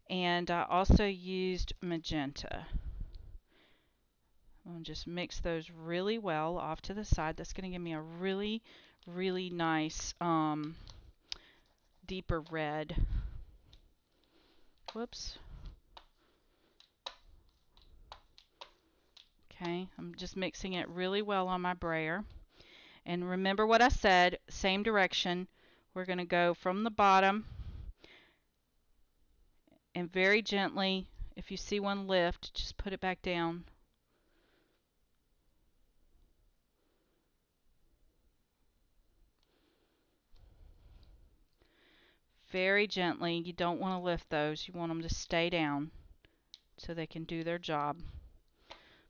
and I also used magenta. I'm going to just mix those really well off to the side. That's going to give me a really, really nice deeper red. Whoops. Okay, I'm just mixing it really well on my brayer. And remember what I said, same direction. We're going to go from the bottom and very gently, if you see one lift, just put it back down. Very gently. You don't want to lift those. You want them to stay down so they can do their job.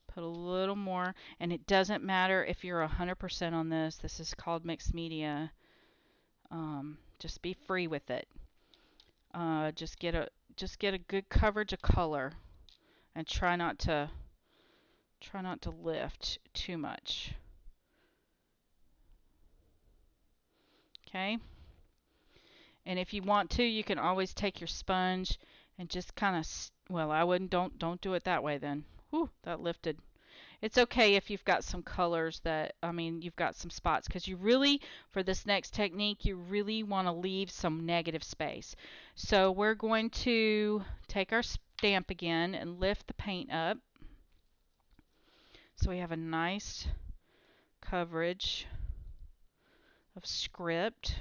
Put a little more, and it doesn't matter if you're 100% on this. This is called mixed media. Just be free with it. Just get a good coverage of color, and try not to lift too much. Okay. And if you want to, you can always take your sponge and just kind of, well, I wouldn't, don't do it that way then. Whew, that lifted. It's okay if you've got some colors that, I mean, you've got some spots, because you really, for this next technique, you really want to leave some negative space. So we're going to take our stamp again and lift the paint up. So we have a nice coverage of script.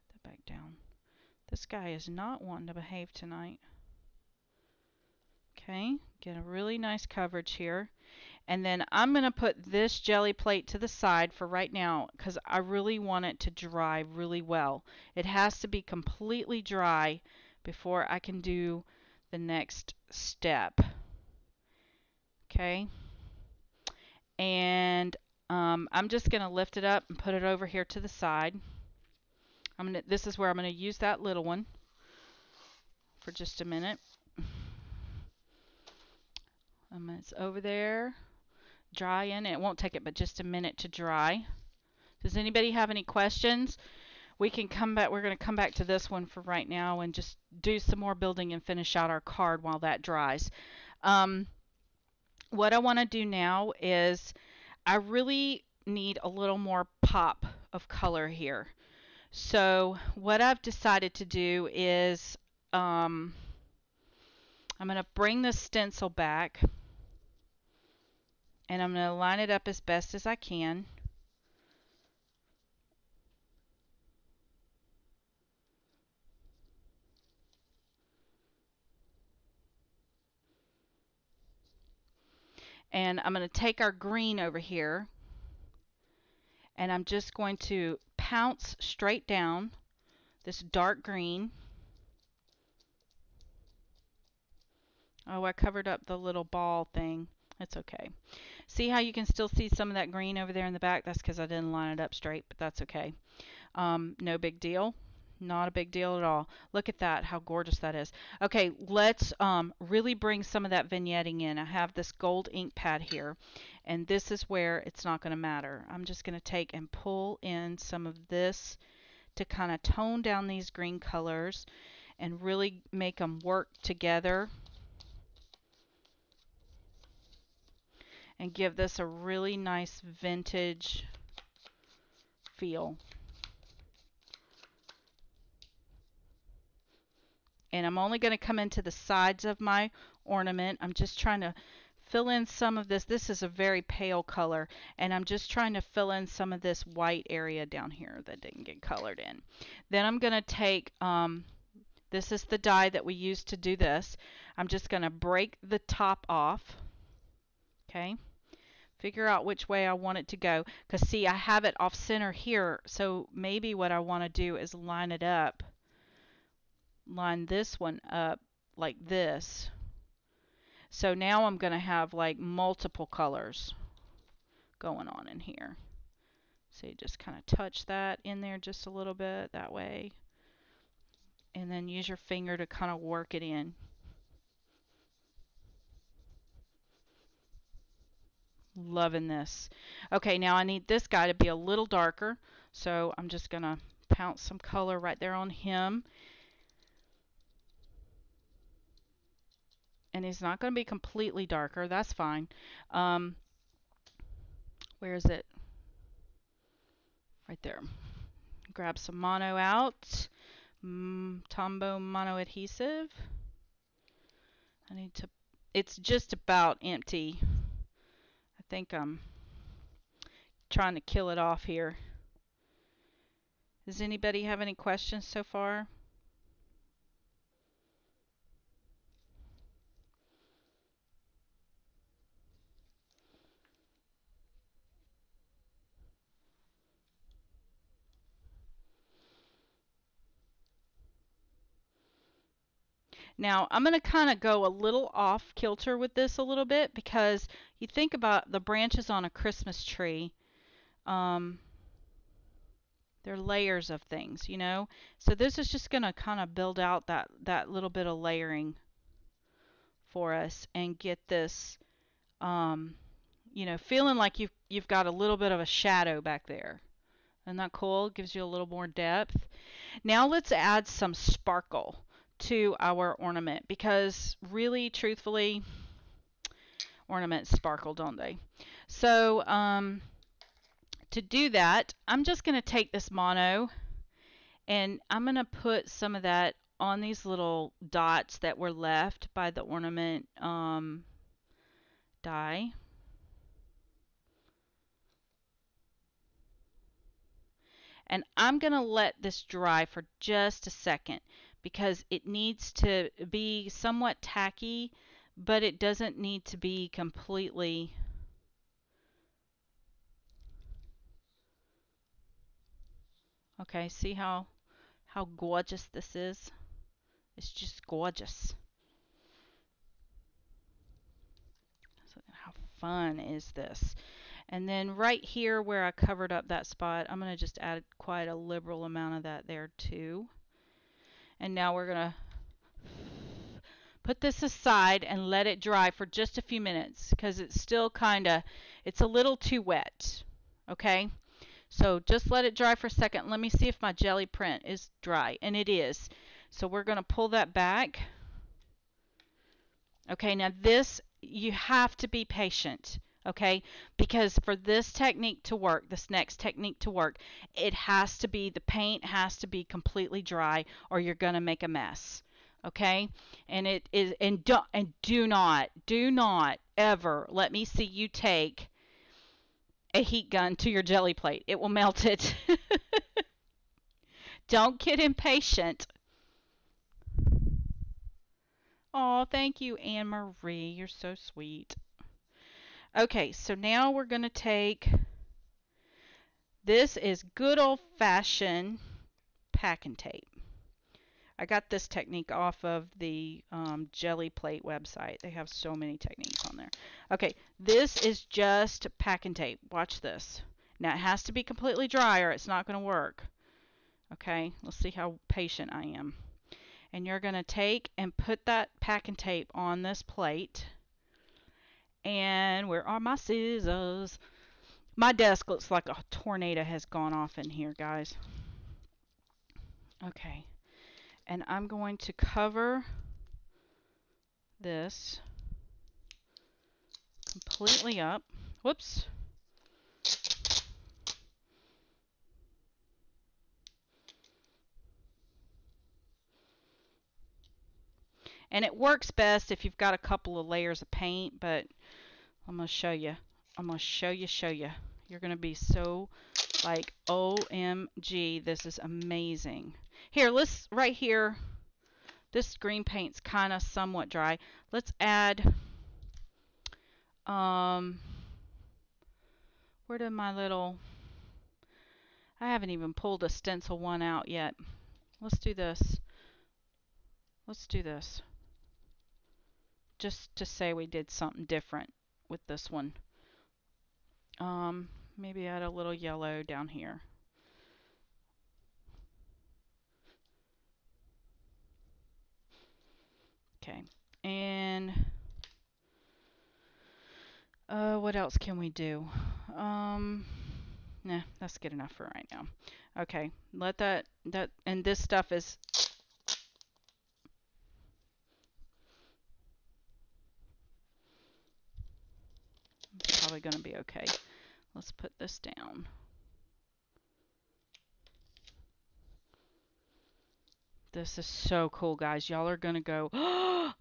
Put that back down. This guy is not wanting to behave tonight. Okay, get a really nice coverage here. And then I'm going to put this jelly plate to the side for right now because I really want it to dry really well. It has to be completely dry before I can do the next step. Okay. And I'm just going to lift it up and put it over here to the side. This is where I'm going to use that little one for just a minute. It's over there, drying. It won't take it but just a minute to dry. Does anybody have any questions? We can come back. We're going to come back to this one for right now and just do some more building and finish out our card while that dries. What I want to do now is I really need a little more pop of color here. So what I've decided to do is I'm going to bring the stencil back and I'm going to line it up as best as I can. And I'm going to take our green over here and I'm just going to pounce straight down this dark green. Oh, I covered up the little ball thing. That's okay. See how you can still see some of that green over there in the back? That's because I didn't line it up straight, but that's okay. No big deal. Not a big deal at all. Look at that, how gorgeous that is. Okay, let's really bring some of that vignetting in. I have this gold ink pad here, and this is where it's not going to matter. I'm just going to take and pull in some of this to kind of tone down these green colors and really make them work together and give this a really nice vintage feel. And I'm only going to come into the sides of my ornament. I'm just trying to fill in some of this. This is a very pale color, and I'm just trying to fill in some of this white area down here that didn't get colored in. Then I'm going to take, this is the die that we used to do this. I'm just going to break the top off. Okay. Figure out which way I want it to go. Because see, I have it off center here, so maybe what I want to do is line it up. Line this one up like this. So now I'm going to have like multiple colors going on in here. So you just kind of touch that in there just a little bit that way. And then use your finger to kind of work it in. Loving this. Okay, now I need this guy to be a little darker. So I'm just going to pounce some color right there on him. And he's not going to be completely darker. That's fine. Where is it? Right there. Grab some mono out. Tombow mono adhesive. I need to, it's just about empty. I think I'm trying to kill it off here. Does anybody have any questions so far? Now, I'm going to kind of go a little off kilter with this a little bit because you think about the branches on a Christmas tree. They're layers of things, you know. So this is just going to kind of build out that little bit of layering for us and get this, you know, feeling like you've got a little bit of a shadow back there. Isn't that cool? It gives you a little more depth. Now let's add some sparkle to our ornament because really, truthfully, ornaments sparkle, don't they? So to do that, I'm just going to take this mono and I'm going to put some of that on these little dots that were left by the ornament die. And I'm going to let this dry for just a second because it needs to be somewhat tacky, but it doesn't need to be completely. Okay, see how gorgeous this is? It's just gorgeous. So how fun is this? And then right here where I covered up that spot, I'm going to just add quite a liberal amount of that there too. And now we're going to put this aside and let it dry for just a few minutes because it's still it's a little too wet. Okay? So just let it dry for a second. Let me see if my jelly print is dry. And it is. So we're going to pull that back. Okay, now this, you have to be patient, okay? Because for this technique to work, this next technique to work, it has to be, the paint has to be completely dry or you're going to make a mess, okay? And it is, and do not ever let me see you take a heat gun to your jelly plate. It will melt it. Don't get impatient. Oh, thank you, Anne Marie. You're so sweet. Okay, so now we're going to take, this is good old-fashioned pack and tape. I got this technique off of the Jelly Plate website. They have so many techniques on there. Okay, this is just pack and tape. Watch this. Now it has to be completely dry or it's not going to work. Okay, let's see how patient I am. And you're going to take and put that pack and tape on this plate. And where are my scissors? My desk looks like a tornado has gone off in here, guys. Okay. And I'm going to cover this completely up. Whoops. And it works best if you've got a couple of layers of paint, but I'm going to show you. I'm going to show you. You're going to be so like, OMG, this is amazing. Here, let's, right here, this green paint's kind of somewhat dry. Let's add, where did my little, I haven't even pulled a stencil one out yet. Let's do this. Let's do this. Just to say we did something different with this one. Maybe add a little yellow down here. Okay, and what else can we do? Nah, that's good enough for right now. Okay, let that, and this stuff is probably going to be okay. Let's put this down. This is so cool, guys. Y'all are going to go, I'm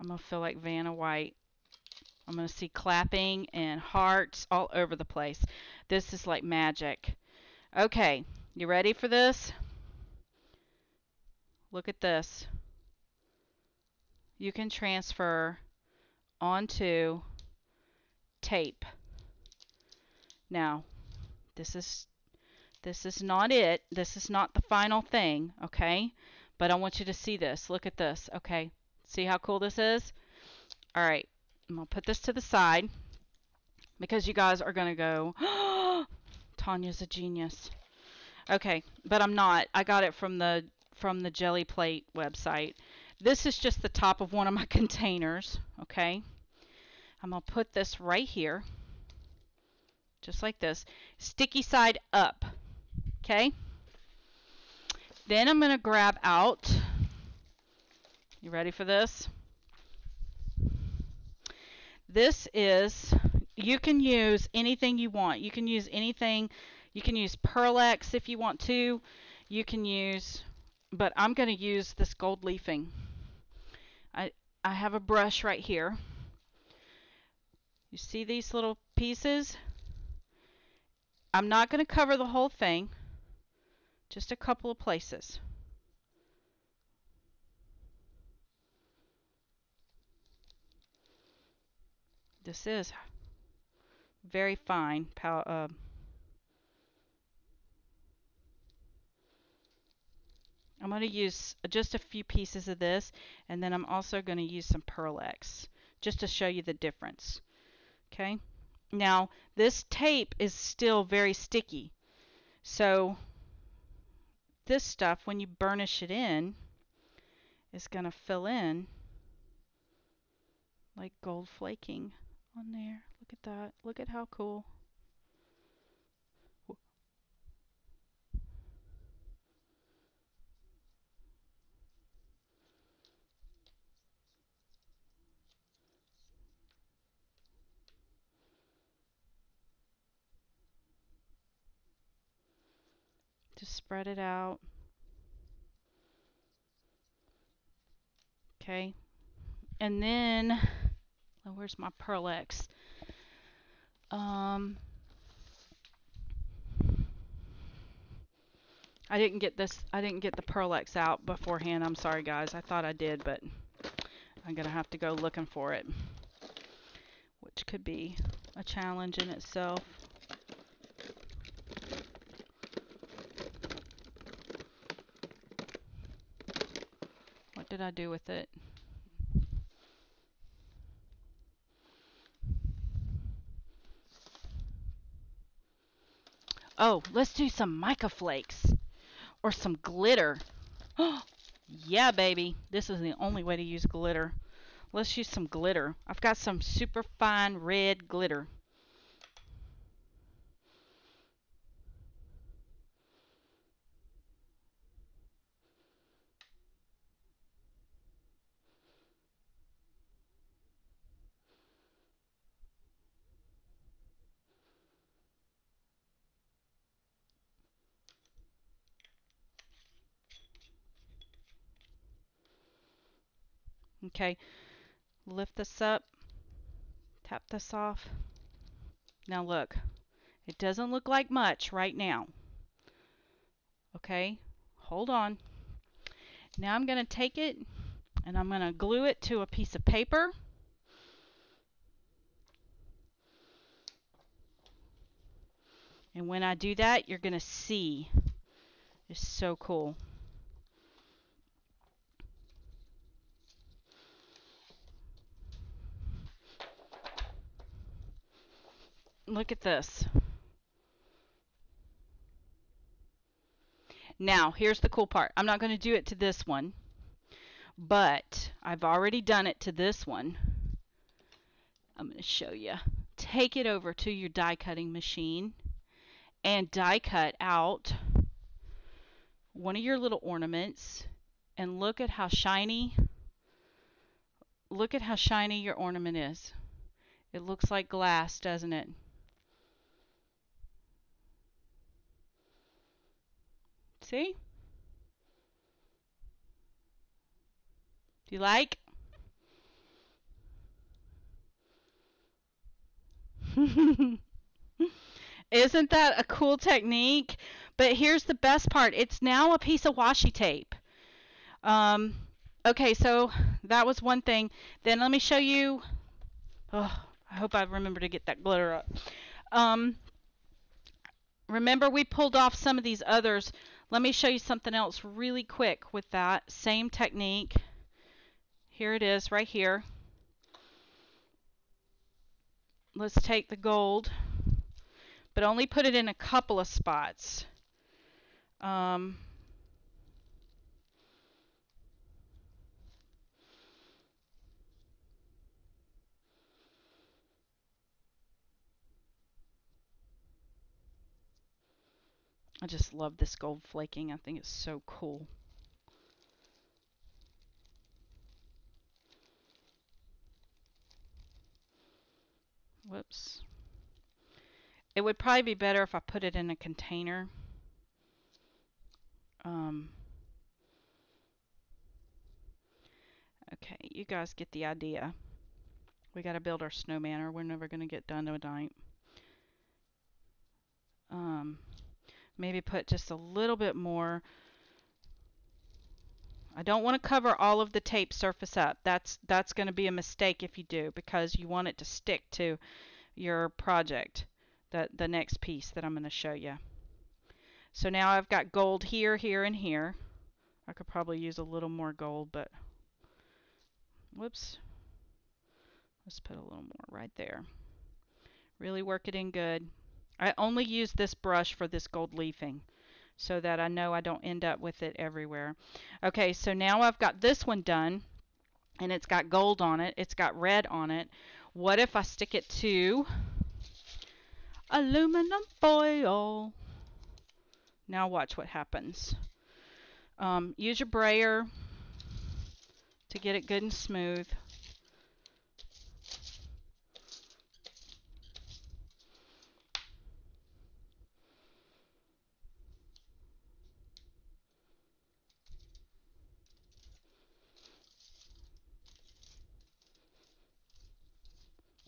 going to feel like Vanna White. I'm going to see clapping and hearts all over the place. This is like magic. Okay, you ready for this? Look at this. You can transfer onto tape. Now, this is not it. This is not the final thing, okay? But I want you to see this. Look at this, okay? See how cool this is? All right, I'm going to put this to the side because you guys are going to go, oh, Tonya's a genius. Okay, but I'm not. I got it from the Jelly Plate website. This is just the top of one of my containers, okay? I'm going to put this right here, just like this, sticky side up, okay? Then I'm going to grab out, you ready for this? This is, you can use anything you want. You can use anything. You can use Pearl-Ex if you want to. You can use, but I'm going to use this gold leafing. I have a brush right here. You see these little pieces? I'm not going to cover the whole thing, just a couple of places. This is very fine. I'm going to use just a few pieces of this, and then I'm also going to use some Pearl X just to show you the difference. Okay? Now, this tape is still very sticky. So, this stuff, when you burnish it in, is going to fill in like gold flaking on there. Look at that. Look at how cool. Just spread it out. Okay. And then, oh, where's my Pearl X? I didn't get the Pearl X out beforehand. I'm sorry, guys. I thought I did, but I'm going to have to go looking for it, which could be a challenge in itself. What did I do with it? Oh, let's do some mica flakes or some glitter. Yeah, baby. This is the only way to use glitter. Let's use some glitter. I've got some super fine red glitter. Okay, lift this up, tap this off. Now look, it doesn't look like much right now. Okay, hold on. Now I'm going to take it and I'm going to glue it to a piece of paper. And when I do that, you're going to see. It's so cool. Look at this. Now, here's the cool part. I'm not going to do it to this one, but I've already done it to this one. I'm going to show you. Take it over to your die cutting machine and die cut out one of your little ornaments, and look at how shiny your ornament is. It looks like glass, doesn't it? See? Do you like? Isn't that a cool technique? But here's the best part. It's now a piece of washi tape. Okay, so that was one thing. Then let me show you. Oh, I hope I remember to get that glitter up. Remember we pulled off some of these others. Let me show you something else really quick with that same technique. Here it is right here. Let's take the gold, but only put it in a couple of spots. I just love this gold flaking. I think it's so cool. Whoops. It would probably be better if I put it in a container. Okay, you guys get the idea. We got to build our snowman or we're never going to get done tonight. Maybe put just a little bit more. I don't want to cover all of the tape surface up. That's going to be a mistake if you do, because you want it to stick to your project, the next piece that I'm going to show you. So now I've got gold here, here, and here. I could probably use a little more gold, but whoops. Let's put a little more right there. Really work it in good. I only use this brush for this gold leafing so that I know I don't end up with it everywhere. Okay, so now I've got this one done, and it's got gold on it. It's got red on it. What if I stick it to aluminum foil? Now watch what happens. Use your brayer to get it good and smooth.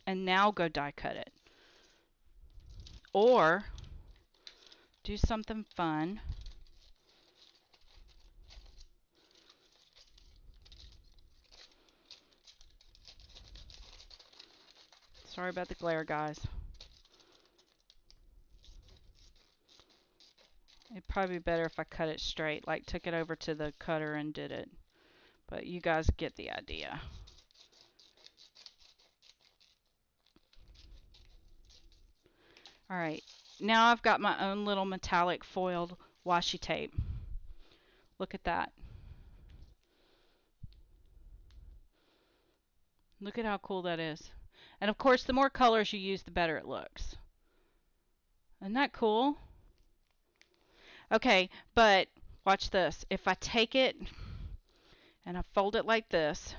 And now go die cut it. Or do something fun. Sorry about the glare, guys. It'd probably be better if I cut it straight, like took it over to the cutter and did it. But you guys get the idea. Alright, now I've got my own little metallic foiled washi tape. Look at that. Look at how cool that is. And of course, the more colors you use, the better it looks. Isn't that cool? Okay, but watch this. If I take it and I fold it like this,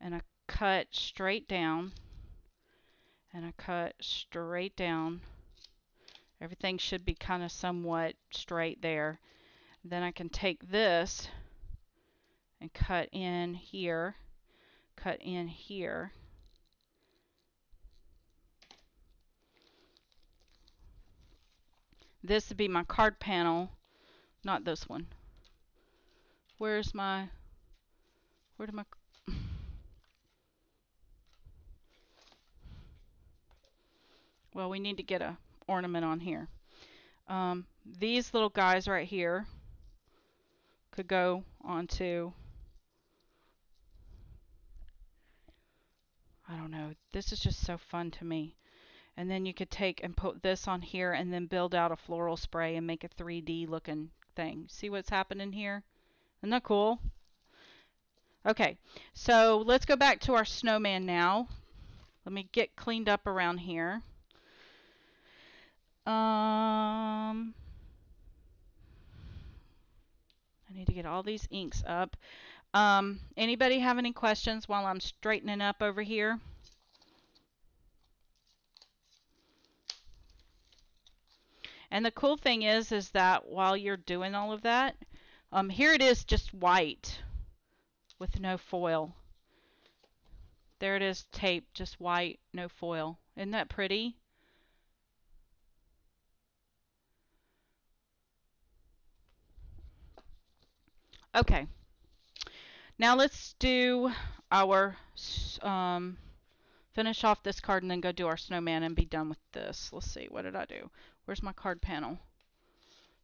and I cut straight down, and I cut straight down, everything should be kind of somewhat straight there. Then I can take this and cut in here, cut in here. This would be my card panel, not this one. Where did my, well, we need to get a ornament on here. These little guys right here could go onto, I don't know, this is just so fun to me. And then you could take and put this on here and then build out a floral spray and make a 3D looking thing. See what's happening here? Isn't that cool? Okay, so let's go back to our snowman now. Let me get cleaned up around here. I need to get all these inks up. Anybody have any questions while I'm straightening up over here? And the cool thing is that while you're doing all of that, here it is just white with no foil. There it is, tape, just white, no foil. Isn't that pretty? Okay. Now let's do our, finish off this card and then go do our snowman and be done with this. Let's see, what did I do? Where's my card panel?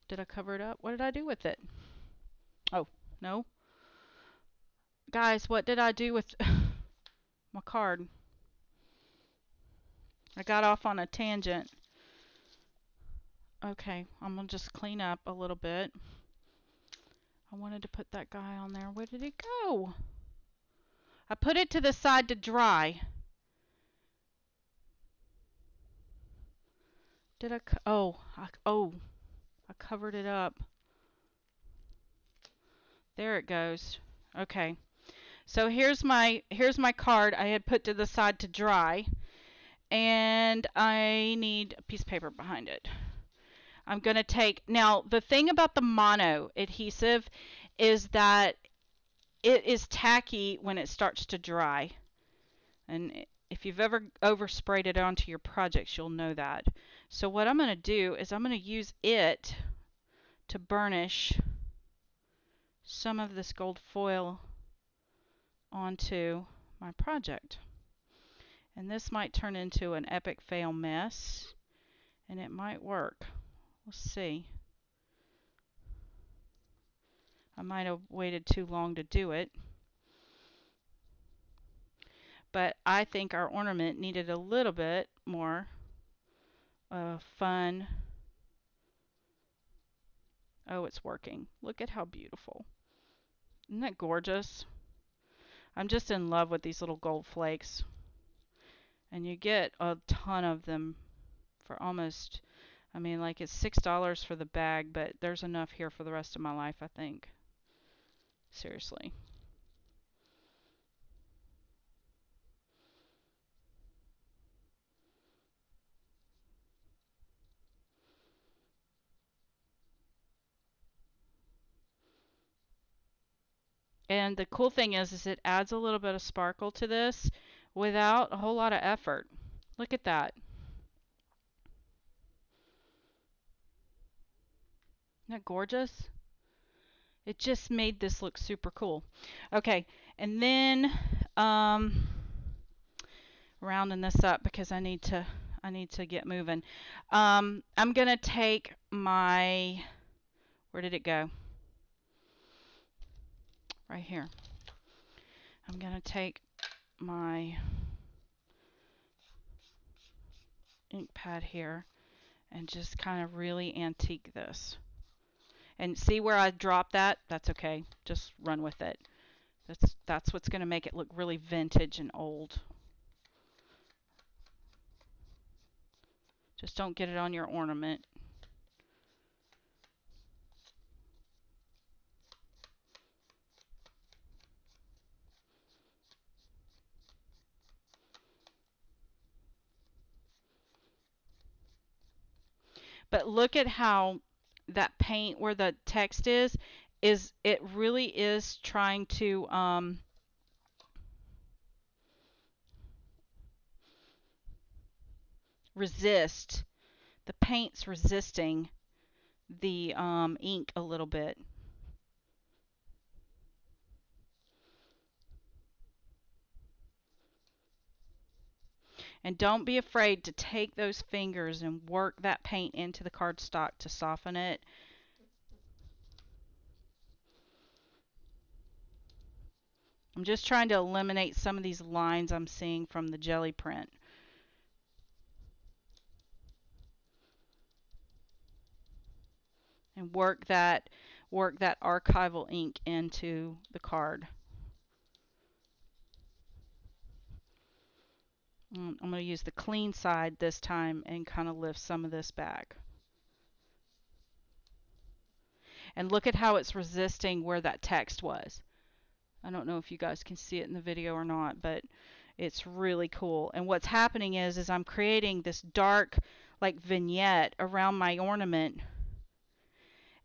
Did I cover it up? What did I do with it? Oh, no. Guys, what did I do with my card? I got off on a tangent. Okay, I'm going to just clean up a little bit. I wanted to put that guy on there. Where did it go? I put it to the side to dry. Did I? I covered it up. There it goes. Okay. So here's my card I had put to the side to dry, and I need a piece of paper behind it. I'm going to take, now the thing about the mono adhesive is that it is tacky when it starts to dry. And if you've ever oversprayed it onto your projects, you'll know that. So what I'm going to do is I'm going to use it to burnish some of this gold foil onto my project. And this might turn into an epic fail mess, and it might work. We'll see. I might have waited too long to do it. But I think our ornament needed a little bit more fun. Oh, it's working. Look at how beautiful. Isn't that gorgeous? I'm just in love with these little gold flakes. And you get a ton of them for almost, I mean, like it's $6 for the bag, but there's enough here for the rest of my life, I think. Seriously. And the cool thing is it adds a little bit of sparkle to this without a whole lot of effort. Look at that. Isn't that gorgeous? It just made this look super cool. Okay, and then rounding this up because I need to get moving. I'm gonna take my, where did it go? Right here. I'm gonna take my ink pad here and just kind of really antique this. And see where I dropped that? That's okay. Just run with it. That's what's going to make it look really vintage and old. Just don't get it on your ornament. But look at how that paint where the text is it really is trying to resist. The paint's resisting the ink a little bit. And don't be afraid to take those fingers and work that paint into the cardstock to soften it. I'm just trying to eliminate some of these lines I'm seeing from the jelly print. And work that archival ink into the card. I'm going to use the clean side this time and kind of lift some of this back. And look at how it's resisting where that text was. I don't know if you guys can see it in the video or not, but it's really cool. And what's happening is I'm creating this dark like vignette around my ornament.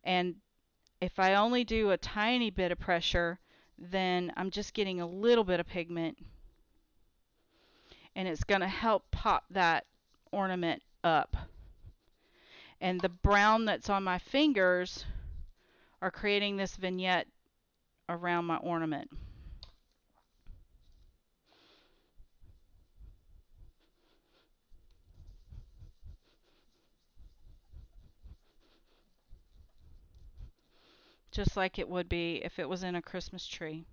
And if I only do a tiny bit of pressure, then I'm just getting a little bit of pigment. And it's going to help pop that ornament up. And the brown that's on my fingers are creating this vignette around my ornament. Just like it would be if it was in a Christmas tree.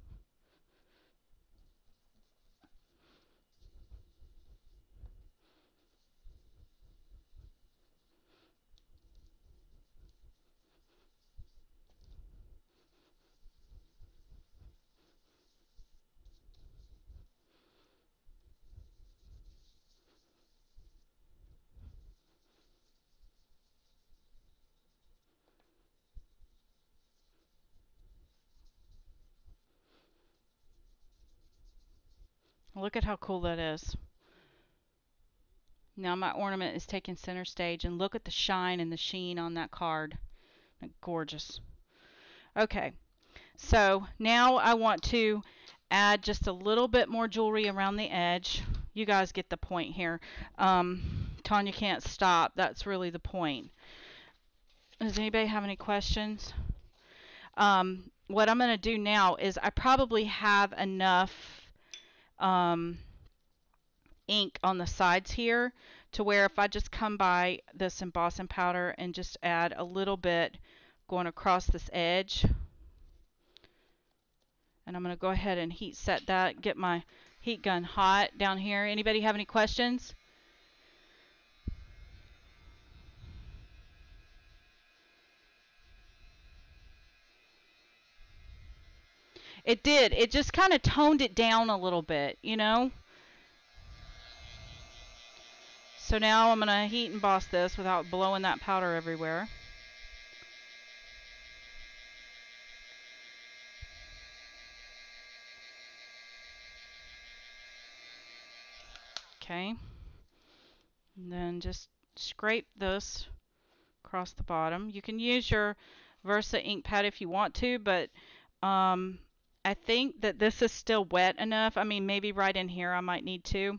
Look at how cool that is. Now my ornament is taking center stage, and look at the shine and the sheen on that card. Gorgeous. Okay, so now I want to add just a little bit more jewelry around the edge. You guys get the point here. Tonya can't stop. That's really the point. Does anybody have any questions? What I'm going to do now is I probably have enough ink on the sides here to where if I just come by this embossing powder and just add a little bit going across this edge, and I'm going to go ahead and heat set that, get my heat gun hot down here. Anybody have any questions? It did. It just kind of toned it down a little bit, you know? So now I'm going to heat emboss this without blowing that powder everywhere. Okay. And then just scrape this across the bottom. You can use your Versa ink pad if you want to, but I think that this is still wet enough. I mean, maybe right in here I might need to.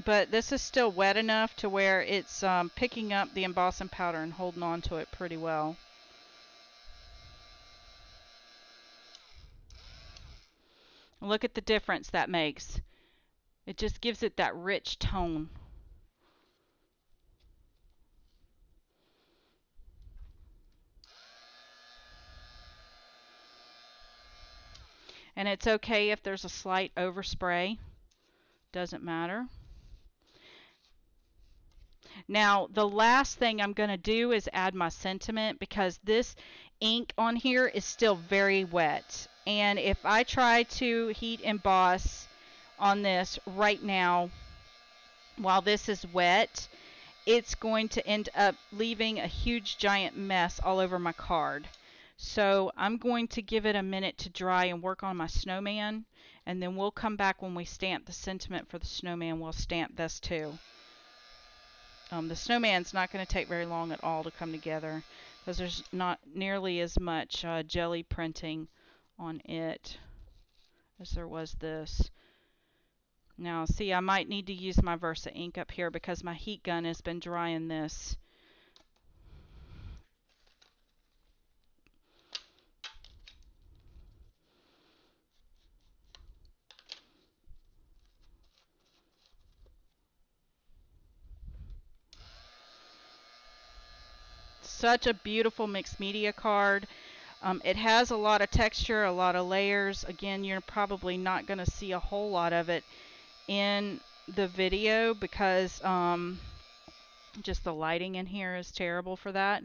But this is still wet enough to where it's picking up the embossing powder and holding on to it pretty well. Look at the difference that makes. It just gives it that rich tone. And it's okay if there's a slight overspray. Doesn't matter. Now, the last thing I'm going to do is add my sentiment because this ink on here is still very wet. And if I try to heat emboss on this right now while this is wet, it's going to end up leaving a huge giant mess all over my card. So I'm going to give it a minute to dry and work on my snowman, and then we'll come back when we stamp the sentiment for the snowman. We'll stamp this too. The snowman's not going to take very long at all to come together because there's not nearly as much jelly printing on it as there was this. Now, see, I might need to use my Versa ink up here because my heat gun has been drying this. Such a beautiful mixed media card. It has a lot of texture, a lot of layers. Again, you're probably not going to see a whole lot of it in the video because just the lighting in here is terrible for that.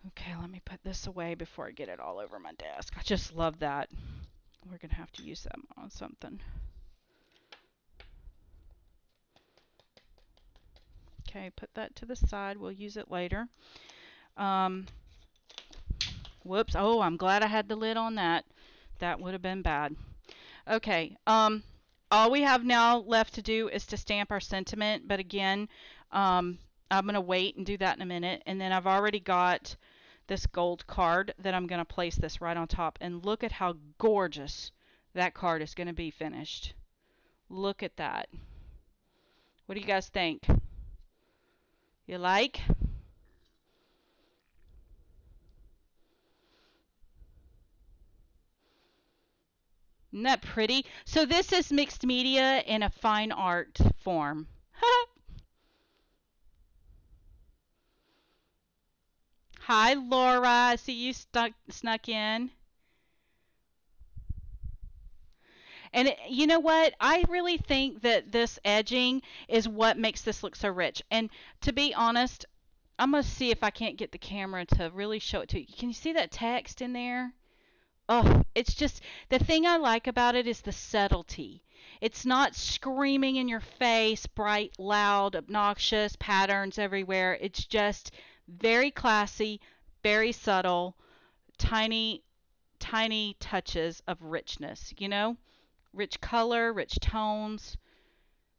Okay, let me put this away before I get it all over my desk. I just love that. We're going to have to use that on something. Okay, put that to the side. We'll use it later. Whoops. Oh, I'm glad I had the lid on that. That would have been bad. Okay. All we have now left to do is to stamp our sentiment. But again, I'm going to wait and do that in a minute. And then I've already got this gold card that I'm going to place this right on top. And look at how gorgeous that card is going to be finished. Look at that. What do you guys think? You like? Isn't that pretty? So this is mixed media in a fine art form. Hi, Laura. I see you snuck in. And you know what? I really think that this edging is what makes this look so rich. And to be honest, I'm going to see if I can't get the camera to really show it to you. Can you see that text in there? Oh, it's just, the thing I like about it is the subtlety. It's not screaming in your face, bright, loud, obnoxious, patterns everywhere. It's just very classy, very subtle, tiny, tiny touches of richness, you know? Rich color, rich tones.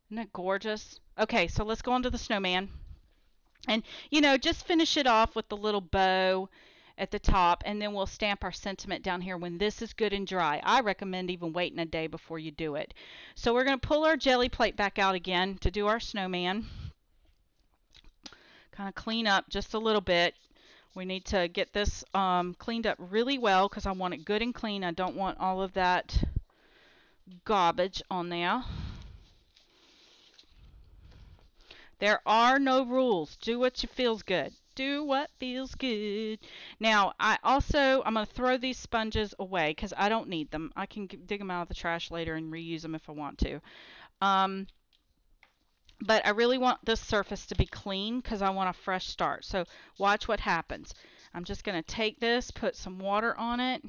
Isn't that gorgeous? Okay, so let's go on to the snowman. And, you know, just finish it off with the little bow at the top, and then we'll stamp our sentiment down here when this is good and dry. I recommend even waiting a day before you do it. So we're going to pull our jelly plate back out again to do our snowman. Kind of clean up just a little bit. We need to get this cleaned up really well because I want it good and clean. I don't want all of that garbage on there. There are no rules. Do what feels good. Do what feels good. Now, I'm going to throw these sponges away because I don't need them. I can dig them out of the trash later and reuse them if I want to. But I really want this surface to be clean because I want a fresh start. So watch what happens. I'm just going to take this, put some water on it.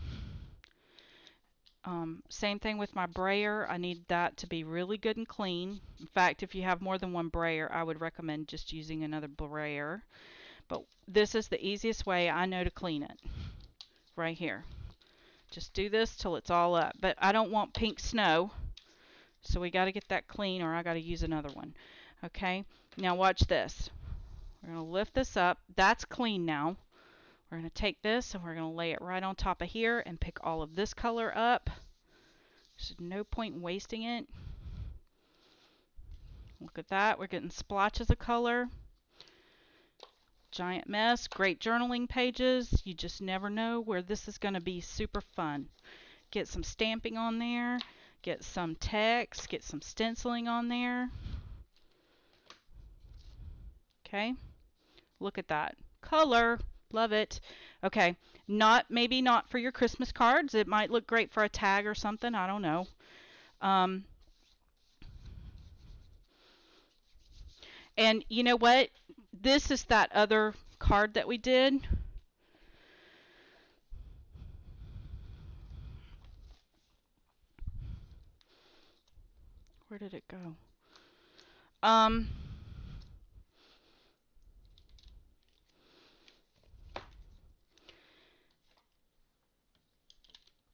Same thing with my brayer. I need that to be really good and clean. In fact, if you have more than one brayer, I would recommend just using another brayer. But this is the easiest way I know to clean it. Right here. Just do this till it's all up. But I don't want pink snow. So we got to get that clean or I got to use another one. Okay, now watch this. We're going to lift this up. That's clean now. We're going to take this and we're going to lay it right on top of here and pick all of this color up. There's no point in wasting it. Look at that. We're getting splotches of color. Giant mess. Great journaling pages. You just never know where this is going to be super fun. Get some stamping on there. Get some text. Get some stenciling on there. Okay. Look at that. Color. Love it. Okay, maybe not for your Christmas cards. It might look great for a tag or something. I don't know. And you know what? This is that other card that we did. Where did it go?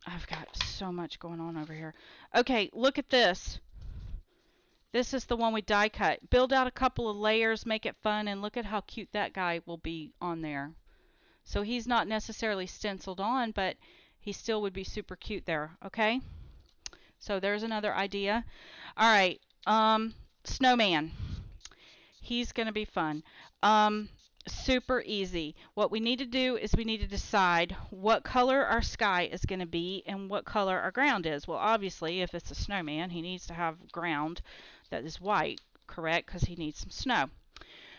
I've got so much going on over here. Okay, look at this. This is the one we die cut. Build out a couple of layers, make it fun, and look at how cute that guy will be on there. So he's not necessarily stenciled on, but he still would be super cute there, okay? So there's another idea. All right, snowman. He's going to be fun. Super easy. What we need to do is we need to decide what color our sky is going to be and what color our ground is. Well, obviously, if it's a snowman, he needs to have ground that is white, correct? Because he needs some snow.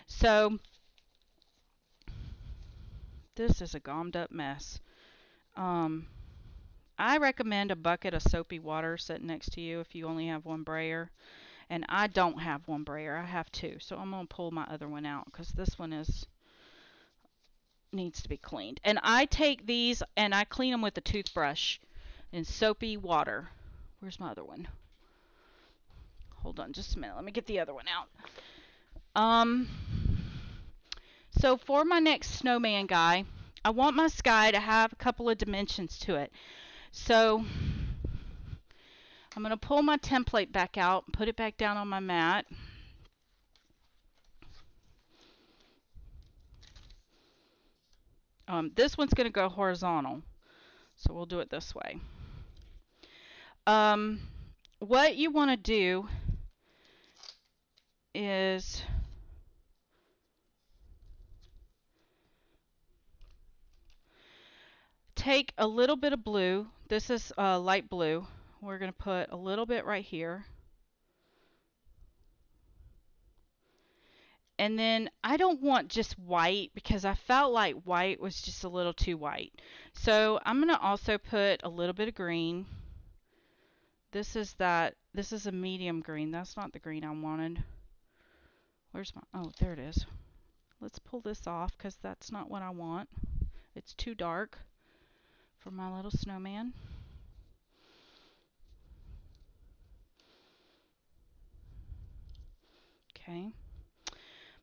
So this is a gommed up mess. I recommend a bucket of soapy water sitting next to you if you only have one brayer. And I don't have one brayer. I have two. So I'm going to pull my other one out because this one needs to be cleaned. And I take these and I clean them with a toothbrush in soapy water. Where's my other one? Hold on just a minute. Let me get the other one out. So for my next snowman guy, I want my sky to have a couple of dimensions to it. So I'm going to pull my template back out and put it back down on my mat. This one's going to go horizontal, so we'll do it this way. What you want to do is take a little bit of blue. This is light blue. We're going to put a little bit right here. And then I don't want just white because I felt like white was just a little too white. So I'm going to also put a little bit of green. This is a medium green. That's not the green I wanted. Where's my, oh, there it is. Let's pull this off because that's not what I want. It's too dark for my little snowman. Okay.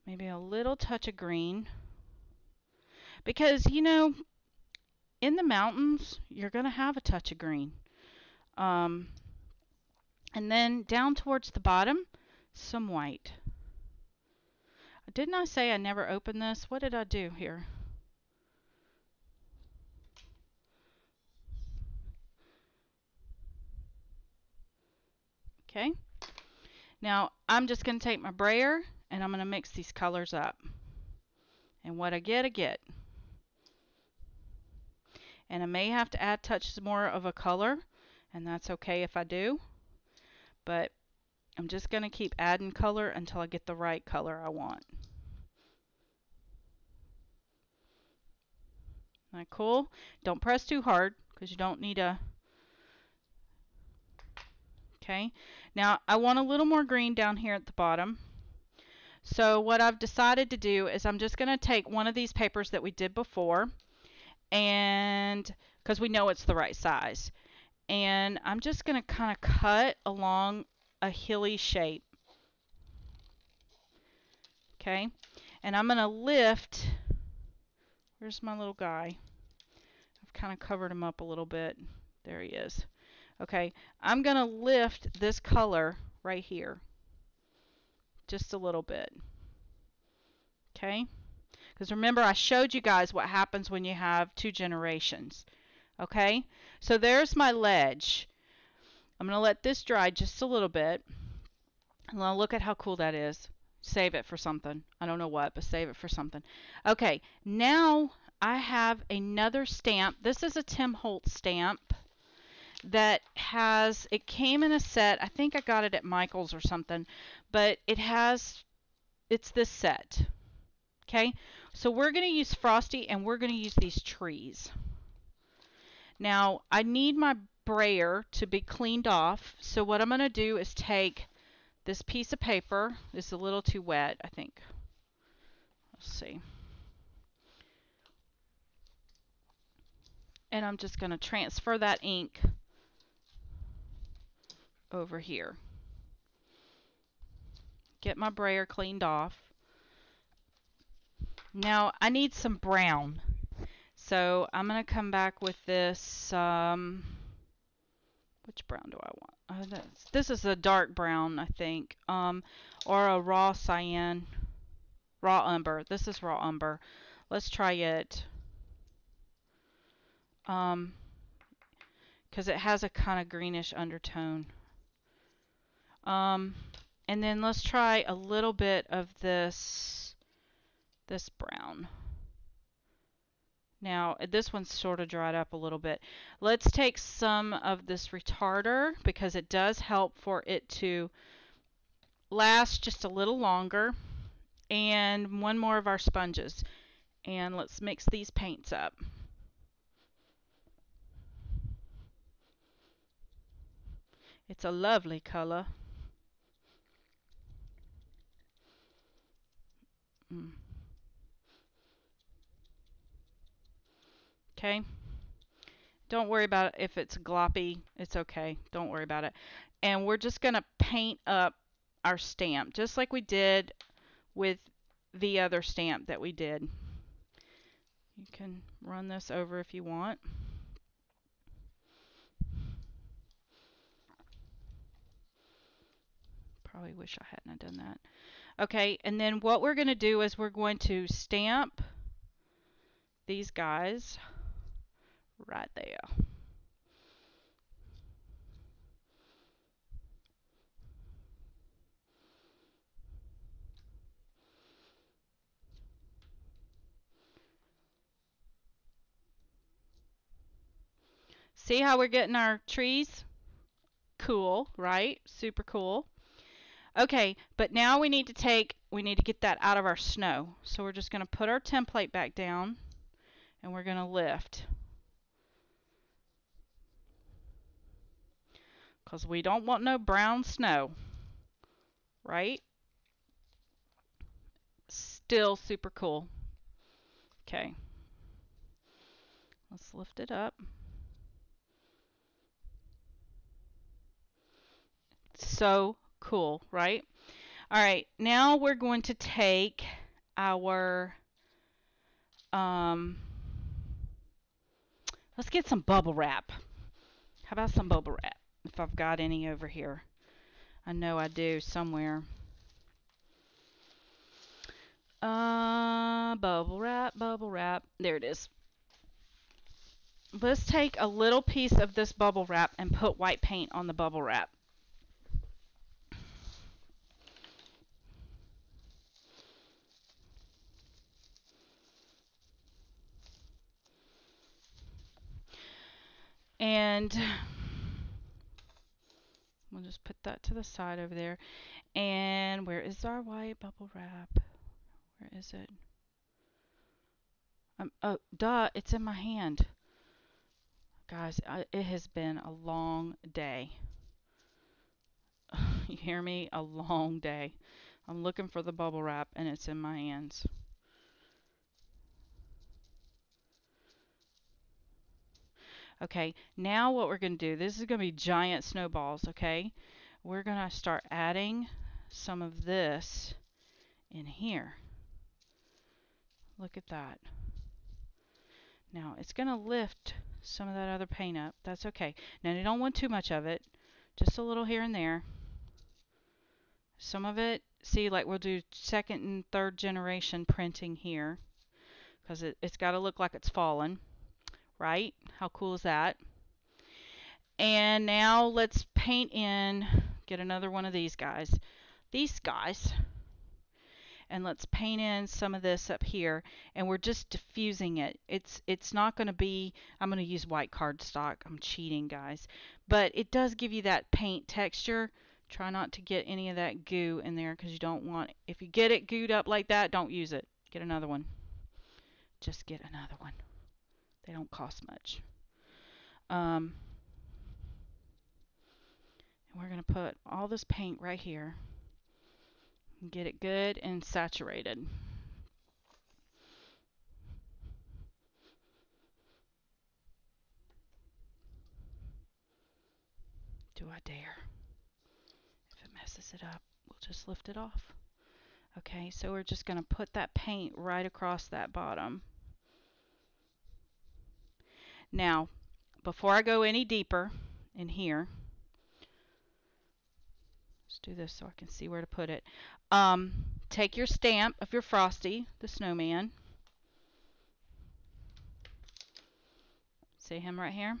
Maybe a little touch of green. Because, you know, in the mountains, you're going to have a touch of green. And then down towards the bottom, some white. Didn't I say I never opened this? What did I do here? Okay. Now I'm just going to take my brayer and I'm going to mix these colors up. And what I get. And I may have to add touches more of a color, and that's okay if I do. But I'm just going to keep adding color until I get the right color I want. Isn't that cool? Don't press too hard because you don't need a... Okay. Now I want a little more green down here at the bottom. So what I've decided to do is I'm just going to take one of these papers that we did before, and because we know it's the right size, and I'm just going to kind of cut along a hilly shape. Okay, and I'm going to lift, where's my little guy? I've kind of covered him up a little bit. There he is. Okay, I'm going to lift this color right here just a little bit. Okay, because remember I showed you guys what happens when you have two generations. Okay, so there's my ledge. I'm going to let this dry just a little bit. And now look at how cool that is. Save it for something. I don't know what, but save it for something. Okay, now I have another stamp. This is a Tim Holtz stamp that has, it came in a set. I think I got it at Michael's or something, but it's this set. Okay, so we're going to use Frosty and we're going to use these trees. Now I need my brayer to be cleaned off, so what I'm going to do is take this piece of paper. It's a little too wet, I think. Let's see. And I'm just going to transfer that ink over here. Get my brayer cleaned off. Now I need some brown. So I'm going to come back with this, which brown do I want? This is a dark brown, I think, or a raw cyan, raw umber. This is raw umber. Let's try it, because it has a kind of greenish undertone. And then let's try a little bit of this brown. Now, this one's sort of dried up a little bit. Let's take some of this retarder because it does help for it to last just a little longer. And one more of our sponges. And let's mix these paints up. It's a lovely color. Okay. Don't worry about it if it's gloppy. It's okay. Don't worry about it. And we're just going to paint up our stamp just like we did with the other stamp that we did. You can run this over if you want. Probably wish I hadn't done that. Okay, and then what we're going to do is we're going to stamp these guys right there. See how we're getting our trees? Cool, right? Super cool. Okay, but now we need to get that out of our snow. So we're just going to put our template back down and we're going to lift. Because we don't want no brown snow, right? Still super cool. Okay, let's lift it up. So cool, right? All right, now we're going to take our, let's get some bubble wrap. How about some bubble wrap? If I've got any over here. I know I do somewhere. Bubble wrap, bubble wrap. There it is. Let's take a little piece of this bubble wrap and put white paint on the bubble wrap. And we'll just put that to the side over there. And where is our white bubble wrap? Where is it? Oh, duh, it's in my hand. Guys, it has been a long day. You hear me? A long day. I'm looking for the bubble wrap and it's in my hands. Okay, now what we're going to do, this is going to be giant snowballs, okay? We're going to start adding some of this in here. Look at that. Now, it's going to lift some of that other paint up. That's okay. Now, you don't want too much of it. Just a little here and there. Some of it, see, like we'll do second and third generation printing here. Because it's got to look like it's fallen. Right? How cool is that? And now let's paint in, get another one of these guys. These guys. And let's paint in some of this up here, and we're just diffusing it. It's not going to be, I'm going to use white cardstock. I'm cheating, guys. But it does give you that paint texture. Try not to get any of that goo in there because you don't want, if you get it gooed up like that, don't use it. Get another one. Just get another one. They don't cost much. And we're going to put all this paint right here. Get it good and saturated. Do I dare? If it messes it up, we'll just lift it off. Okay, so we're just going to put that paint right across that bottom. Now, before I go any deeper in here, let's do this so I can see where to put it. Take your stamp of your Frosty, the snowman. See him right here?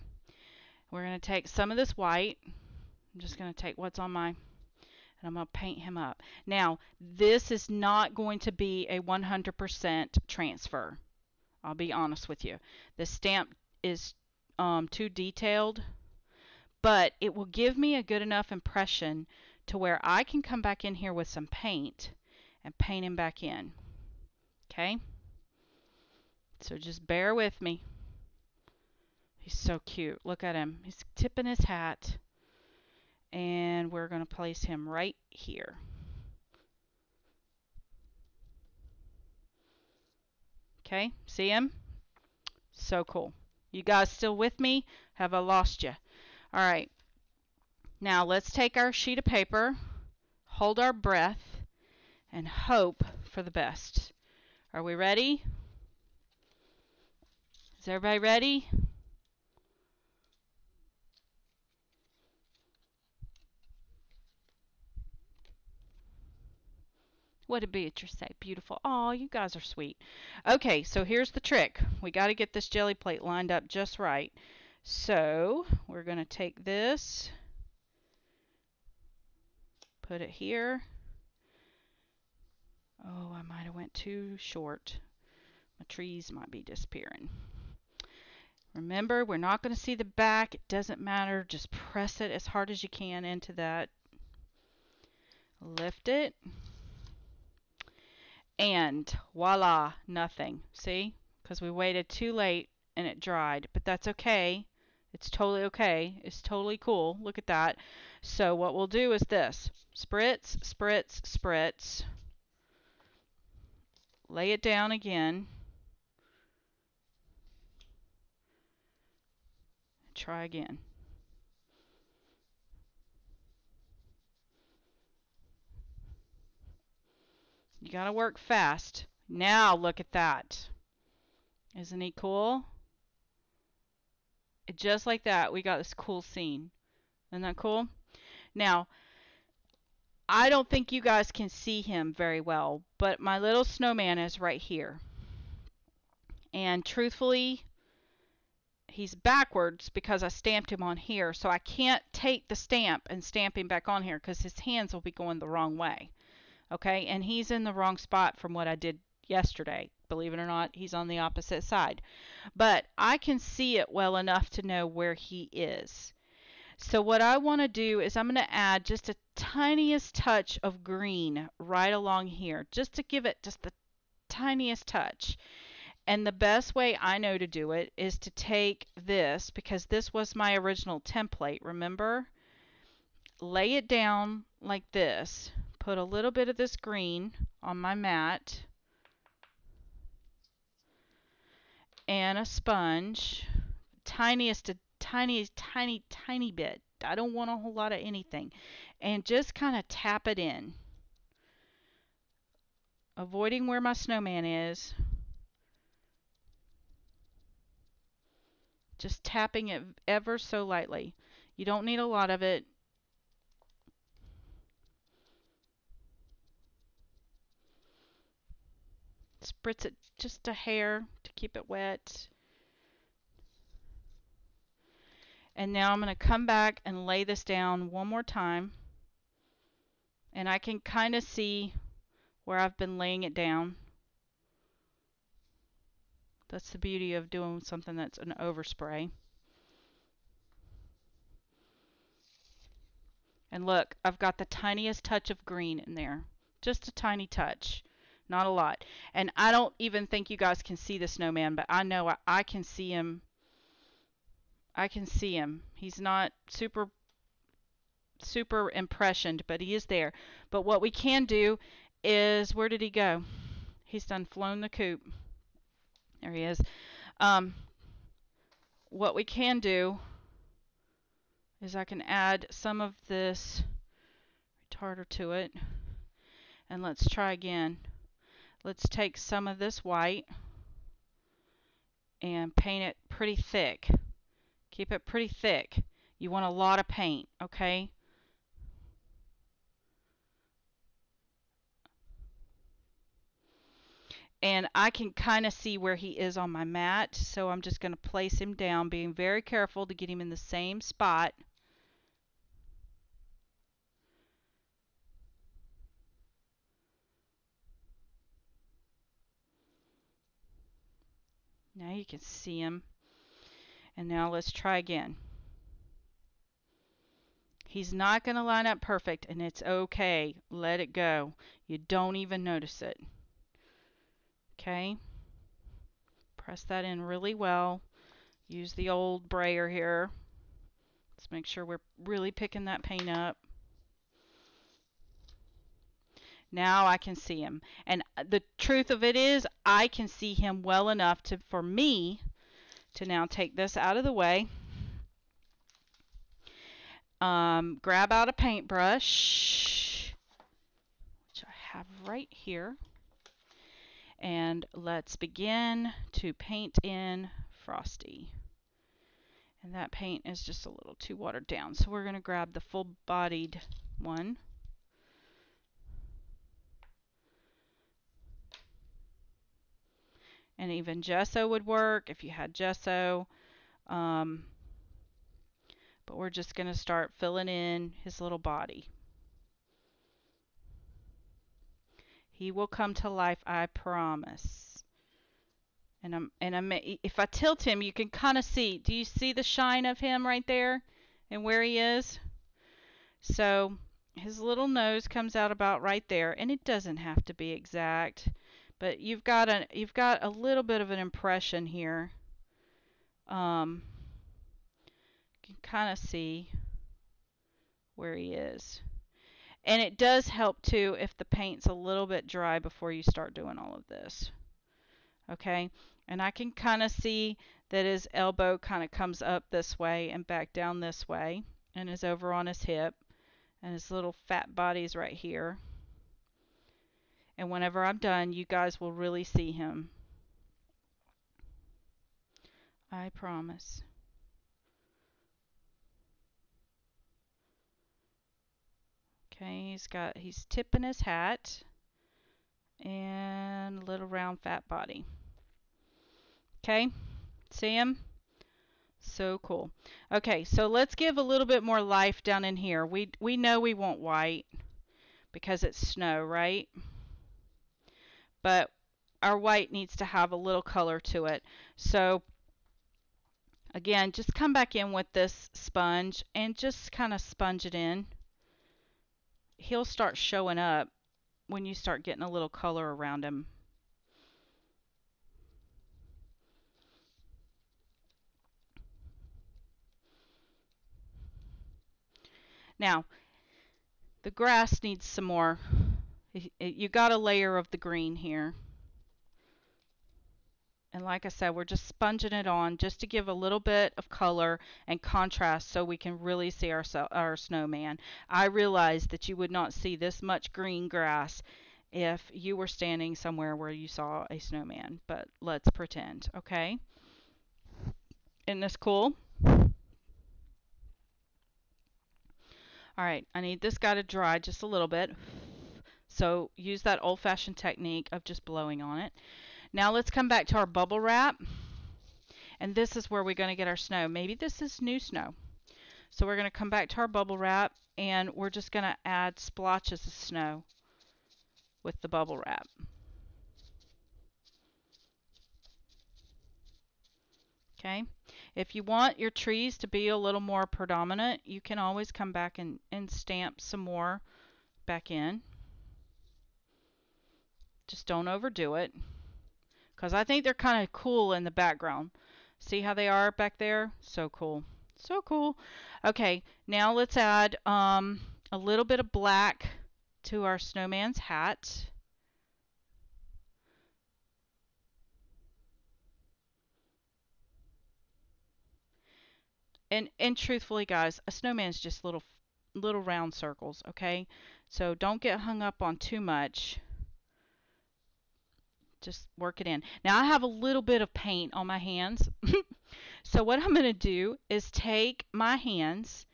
We're going to take some of this white. I'm just going to take what's on my, and I'm going to paint him up. Now, this is not going to be a 100% transfer. I'll be honest with you. The stamp is too detailed, but it will give me a good enough impression to where I can come back in here with some paint and paint him back in. Okay? So just bear with me. He's so cute. Look at him. He's tipping his hat. And we're going to place him right here. Okay? See him? So cool. You guys still with me? Have I lost you? All right. Now let's take our sheet of paper, hold our breath, and hope for the best. Are we ready? Is everybody ready? What did Beatrice say? Beautiful. Oh, you guys are sweet. Okay, so here's the trick. We got to get this jelly plate lined up just right. So we're going to take this, put it here. Oh, I might have went too short. My trees might be disappearing. Remember, we're not going to see the back. It doesn't matter. Just press it as hard as you can into that. Lift it. And voila, nothing. See? Because we waited too late and it dried. But that's okay. It's totally okay. It's totally cool. Look at that. So what we'll do is this. Spritz, spritz, spritz. Lay it down again. Try again. You gotta work fast. Now look at that. Isn't he cool? Just like that, we got this cool scene. Isn't that cool? Now, I don't think you guys can see him very well, but my little snowman is right here. And truthfully, he's backwards because I stamped him on here, so I can't take the stamp and stamp him back on here because his hands will be going the wrong way. Okay, and he's in the wrong spot from what I did yesterday. Believe it or not, he's on the opposite side. But I can see it well enough to know where he is. So what I want to do is I'm going to add just a tiniest touch of green right along here, just to give it just the tiniest touch. And the best way I know to do it is to take this, because this was my original template, remember? Lay it down like this. Put a little bit of this green on my mat and a sponge, tiniest, tiny bit. I don't want a whole lot of anything. And just kind of tap it in, avoiding where my snowman is. Just tapping it ever so lightly. You don't need a lot of it. Spritz it just a hair to keep it wet. And now I'm going to come back and lay this down one more time. And I can kind of see where I've been laying it down. That's the beauty of doing something that's an overspray. And look, I've got the tiniest touch of green in there. Just a tiny touch. Not a lot. And I don't even think you guys can see the snowman, but I know I can see him. I can see him. He's not super impressioned, but he is there. But what we can do is, where did he go? He's done flown the coop. There he is. What we can do is I can add some of this retarder to it. And let's try again. Let's take some of this white and paint it pretty thick. Keep it pretty thick. You want a lot of paint, okay? And I can kind of see where he is on my mat, so I'm just going to place him down, being very careful to get him in the same spot. Now you can see him. And now let's try again. He's not going to line up perfect, and it's okay. Let it go. You don't even notice it. Okay? Press that in really well. Use the old brayer here. Let's make sure we're really picking that paint up. Now I can see him. And the truth of it is, I can see him well enough for me to now take this out of the way. Grab out a paintbrush, which I have right here. And let's begin to paint in Frosty. And that paint is just a little too watered down, so we're going to grab the full-bodied one. And even gesso would work if you had gesso. But we're just going to start filling in his little body. He will come to life, I promise. And if I tilt him, you can kind of see. Do you see the shine of him right there and where he is? So his little nose comes out about right there, and it doesn't have to be exact, but you've got a little bit of an impression here. You can kind of see where he is. And it does help too if the paint's a little bit dry before you start doing all of this. Okay, and I can kind of see that his elbow kind of comes up this way and back down this way, and is over on his hip, and his little fat body's right here. And whenever I'm done, you guys will really see him. I promise. Okay, he's tipping his hat and a little round fat body. Okay, see him? So cool. Okay, so let's give a little bit more life down in here. We know we want white because it's snow, right? But our white needs to have a little color to it. So again, just come back in with this sponge and just kind of sponge it in. He'll start showing up when you start getting a little color around him. Now, the grass needs some more. You got a layer of the green here. And like I said, we're just sponging it on just to give a little bit of color and contrast so we can really see our snowman. I realize that you would not see this much green grass if you were standing somewhere where you saw a snowman, but let's pretend, okay? Isn't this cool? Alright, I need this guy to dry just a little bit. So use that old-fashioned technique of just blowing on it. Now let's come back to our bubble wrap. And this is where we're going to get our snow. Maybe this is new snow. So we're going to come back to our bubble wrap and we're just going to add splotches of snow with the bubble wrap. Okay. If you want your trees to be a little more predominant, you can always come back and stamp some more back in. Just don't overdo it, because I think they're kind of cool in the background. See how they are back there? So cool. So cool. Okay, now let's add a little bit of black to our snowman's hat. And truthfully, guys, a snowman is just little round circles, okay? So don't get hung up on too much. Just work it in. Now I have a little bit of paint on my hands. So what I'm going to do is take my hands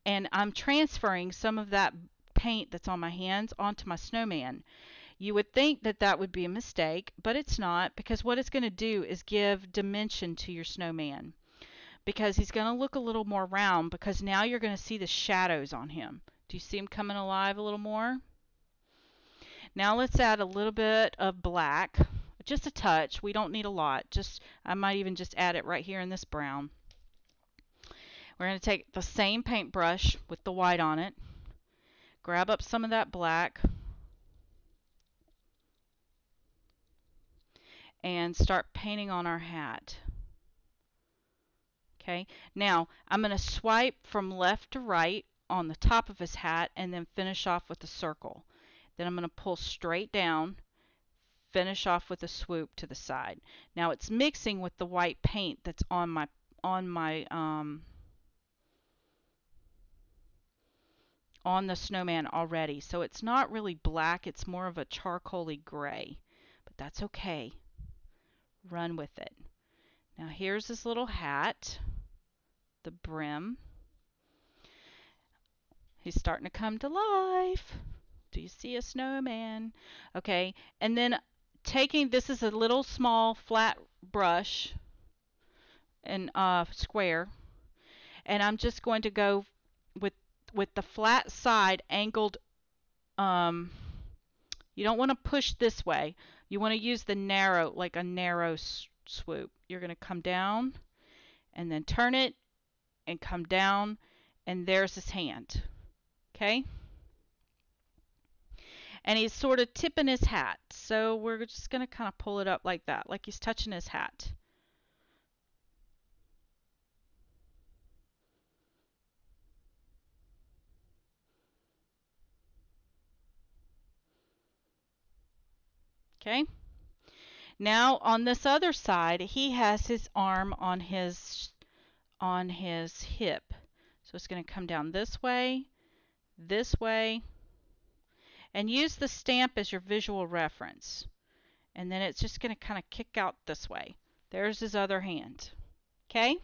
and I'm transferring some of that paint that's on my hands onto my snowman. You would think that that would be a mistake, but it's not, because what it's going to do is give dimension to your snowman. Because he's going to look a little more round, because now you're going to see the shadows on him. Do you see him coming alive a little more? Now let's add a little bit of black, just a touch. We don't need a lot. I might even just add it right here in this brown. We're going to take the same paintbrush with the white on it, grab up some of that black, and start painting on our hat. Okay, now I'm going to swipe from left to right on the top of his hat and then finish off with a circle. Then I'm going to pull straight down, finish off with a swoop to the side. Now it's mixing with the white paint that's on the snowman already. So it's not really black, it's more of a charcoaly gray. But that's okay. Run with it. Now here's his little hat, the brim. He's starting to come to life. Do you see a snowman? Okay, and then this is a little small flat brush and square, and I'm just going to go with the flat side angled. You don't want to push this way. You want to use the narrow, like a narrow swoop. You're going to come down and then turn it and come down, and there's his hand. Okay? And he's sort of tipping his hat. So we're just going to kind of pull it up like that, like he's touching his hat. Okay? Now on this other side, he has his arm on his hip. So it's going to come down this way, and use the stamp as your visual reference. And then it's just going to kind of kick out this way. There's his other hand. Okay?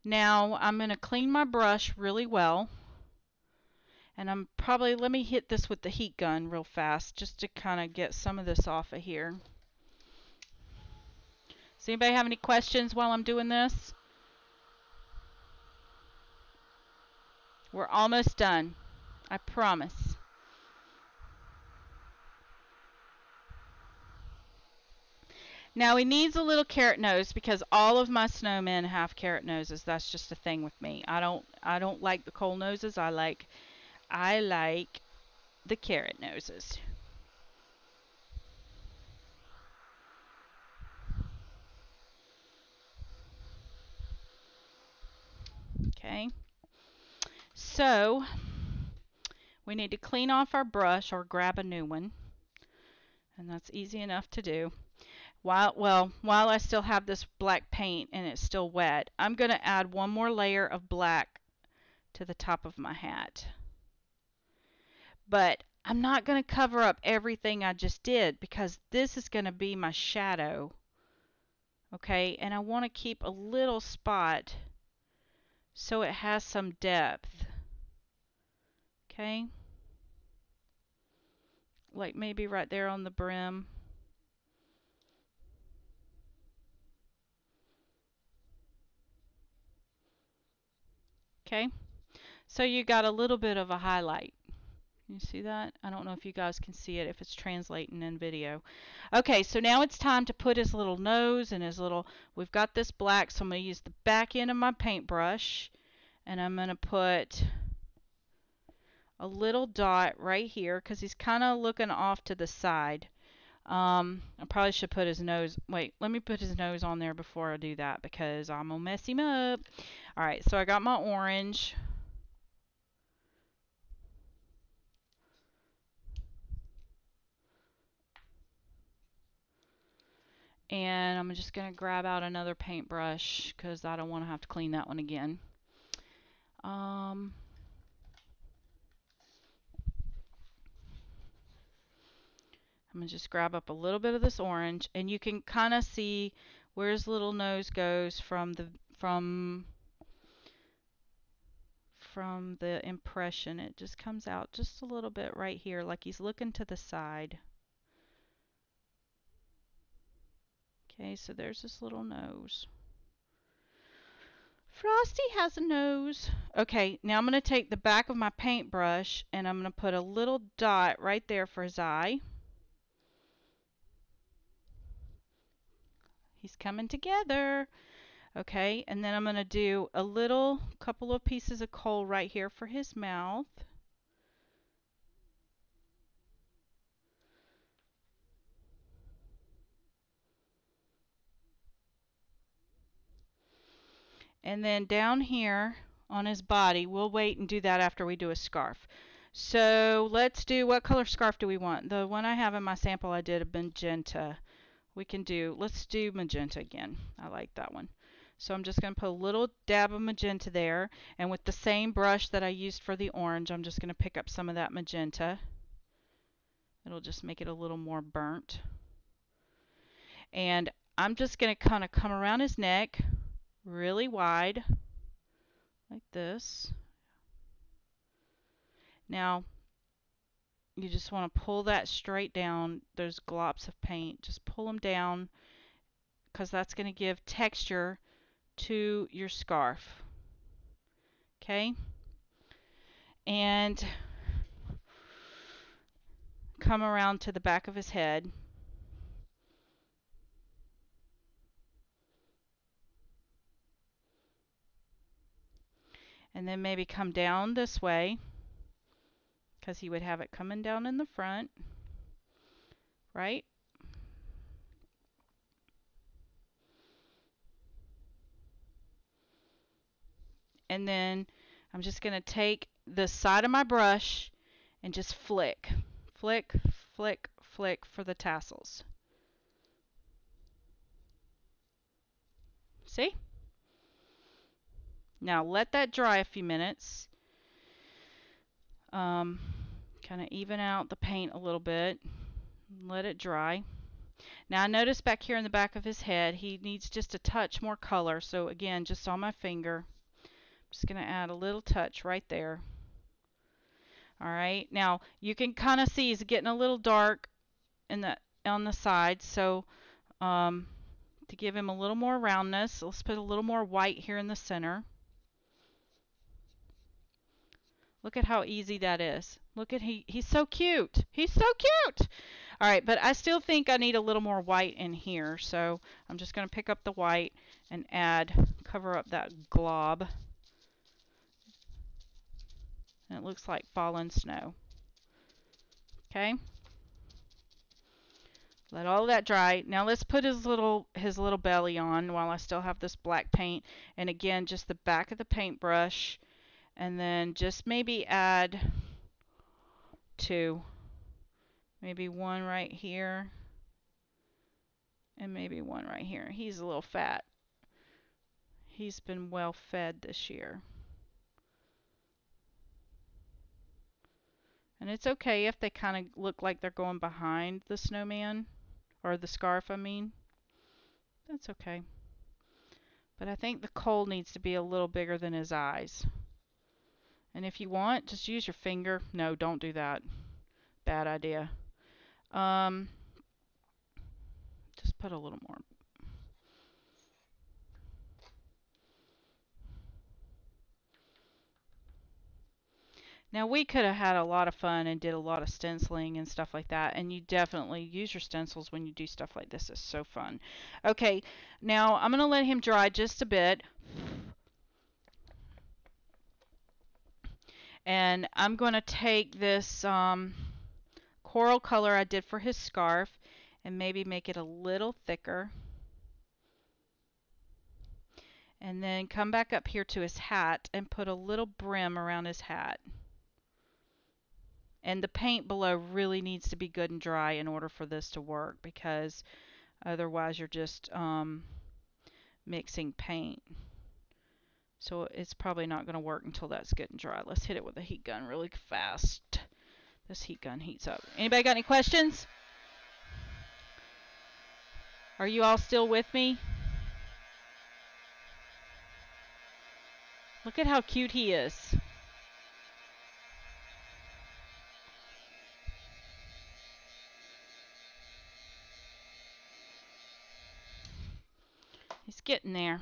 Now I'm going to clean my brush really well. And let me hit this with the heat gun real fast just to kind of get some of this off of here. Does anybody have any questions while I'm doing this? We're almost done. I promise. Now he needs a little carrot nose because all of my snowmen have carrot noses. That's just a thing with me. I don't like the coal noses. I like the carrot noses. Okay. So we need to clean off our brush or grab a new one. And that's easy enough to do. While I still have this black paint and it's still wet, I'm going to add one more layer of black to the top of my hat. But I'm not going to cover up everything I just did because this is going to be my shadow. Okay, and I want to keep a little spot so it has some depth. Okay, like maybe right there on the brim. Okay, so you got a little bit of a highlight. You see that? I don't know if you guys can see it if it's translating in video. Okay, so now it's time to put his little nose and his little, we've got this black, so I'm going to use the back end of my paintbrush and I'm going to put a little dot right here because he's kind of looking off to the side. I probably should put his nose, wait, let me put his nose on there before I do that because I'm going to mess him up. Alright, so I got my orange. And I'm just going to grab out another paintbrush because I don't want to have to clean that one again. I'm going to just grab up a little bit of this orange, and you can kind of see where his little nose goes from the impression. It just comes out just a little bit right here, like he's looking to the side. Okay, so there's his little nose. Frosty has a nose. Okay, now I'm going to take the back of my paintbrush and I'm going to put a little dot right there for his eye. He's coming together. Okay, and then I'm going to do a little couple of pieces of coal right here for his mouth. And then down here on his body, we'll wait and do that after we do a scarf. So let's do, what color scarf do we want? The one I have in my sample I did a magenta. Let's do magenta again. I like that one. So I'm just going to put a little dab of magenta there. And with the same brush that I used for the orange, I'm just going to pick up some of that magenta. It'll just make it a little more burnt. And I'm just going to kind of come around his neck really wide, like this. Now, you just want to pull that straight down, those glops of paint. Just pull them down because that's going to give texture to your scarf. Okay? And come around to the back of his head. And then maybe come down this way because he would have it coming down in the front, right? And then I'm just going to take the side of my brush and just flick, flick, flick, flick for the tassels. See? Now let that dry a few minutes. Kind of even out the paint a little bit. Let it dry. Now notice back here in the back of his head, he needs just a touch more color. So again, just on my finger, I'm just going to add a little touch right there. Alright, now you can kind of see he's getting a little dark on the sides. So to give him a little more roundness, let's put a little more white here in the center. Look at how easy that is. Look at he's so cute. He's so cute. All right, but I still think I need a little more white in here. So I'm just going to pick up the white and cover up that glob. And it looks like fallen snow. Okay. Let all of that dry. Now let's put his little belly on while I still have this black paint. And again, just the back of the paintbrush. And then just maybe add two. Maybe one right here. And maybe one right here. He's a little fat. He's been well fed this year. And it's okay if they kind of look like they're going behind the snowman. Or the scarf, I mean. That's okay. But I think the coal needs to be a little bigger than his eyes. And if you want, just use your finger. No, don't do that. Bad idea. Just put a little more. Now we could have had a lot of fun and did a lot of stenciling and stuff like that, and you definitely use your stencils when you do stuff like this. It's so fun. Okay, now I'm going to let him dry just a bit. And I'm going to take this coral color I did for his scarf and maybe make it a little thicker. And then come back up here to his hat and put a little brim around his hat. And the paint below really needs to be good and dry in order for this to work, because otherwise you're just mixing paint. So it's probably not going to work until that's good and dry. Let's hit it with a heat gun really fast. This heat gun heats up. Anybody got any questions? Are you all still with me? Look at how cute he is. He's getting there.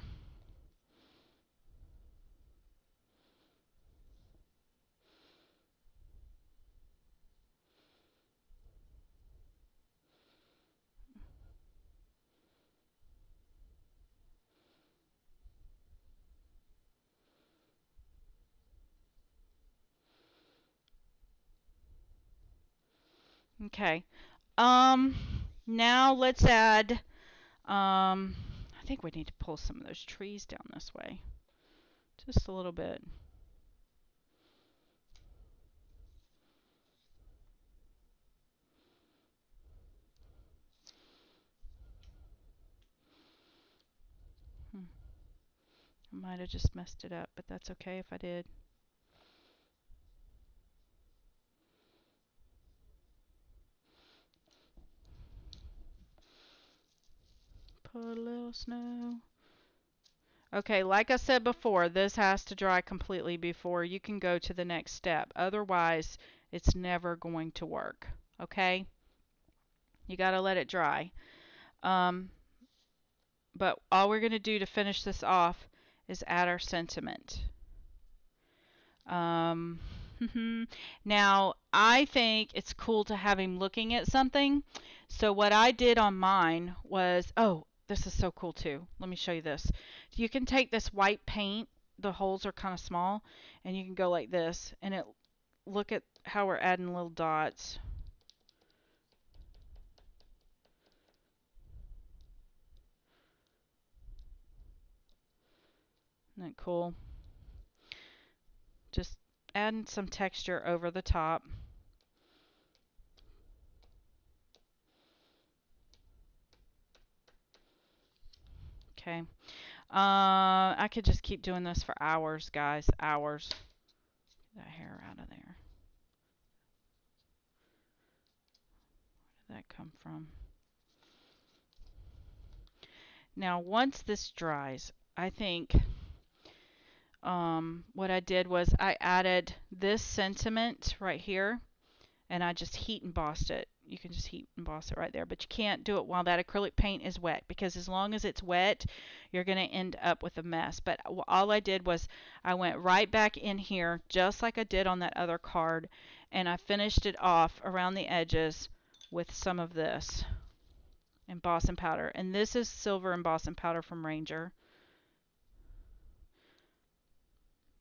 Okay. Now let's add, I think we need to pull some of those trees down this way. Just a little bit. I might have just messed it up, but that's okay if I did. Put a little snow. Okay, like I said before, this has to dry completely before you can go to the next step. Otherwise, it's never going to work. Okay? You got to let it dry. But all we're going to do to finish this off is add our sentiment. Now, I think it's cool to have him looking at something. So what I did on mine was, oh, this is so cool too. Let me show you this. You can take this white paint, the holes are kind of small, and you can go like this, and look at how we're adding little dots. Isn't that cool? Just adding some texture over the top. Okay. I could just keep doing this for hours, guys. Hours. Get that hair out of there. Where did that come from? Now, once this dries, I think what I did was I added this sentiment right here, and I just heat embossed it. you can just heat emboss it right there, but you can't do it while that acrylic paint is wet, because as long as it's wet, you're going to end up with a mess. But all I did was I went right back in here just like I did on that other card, and I finished it off around the edges with some of this embossing powder. And this is silver embossing powder from Ranger.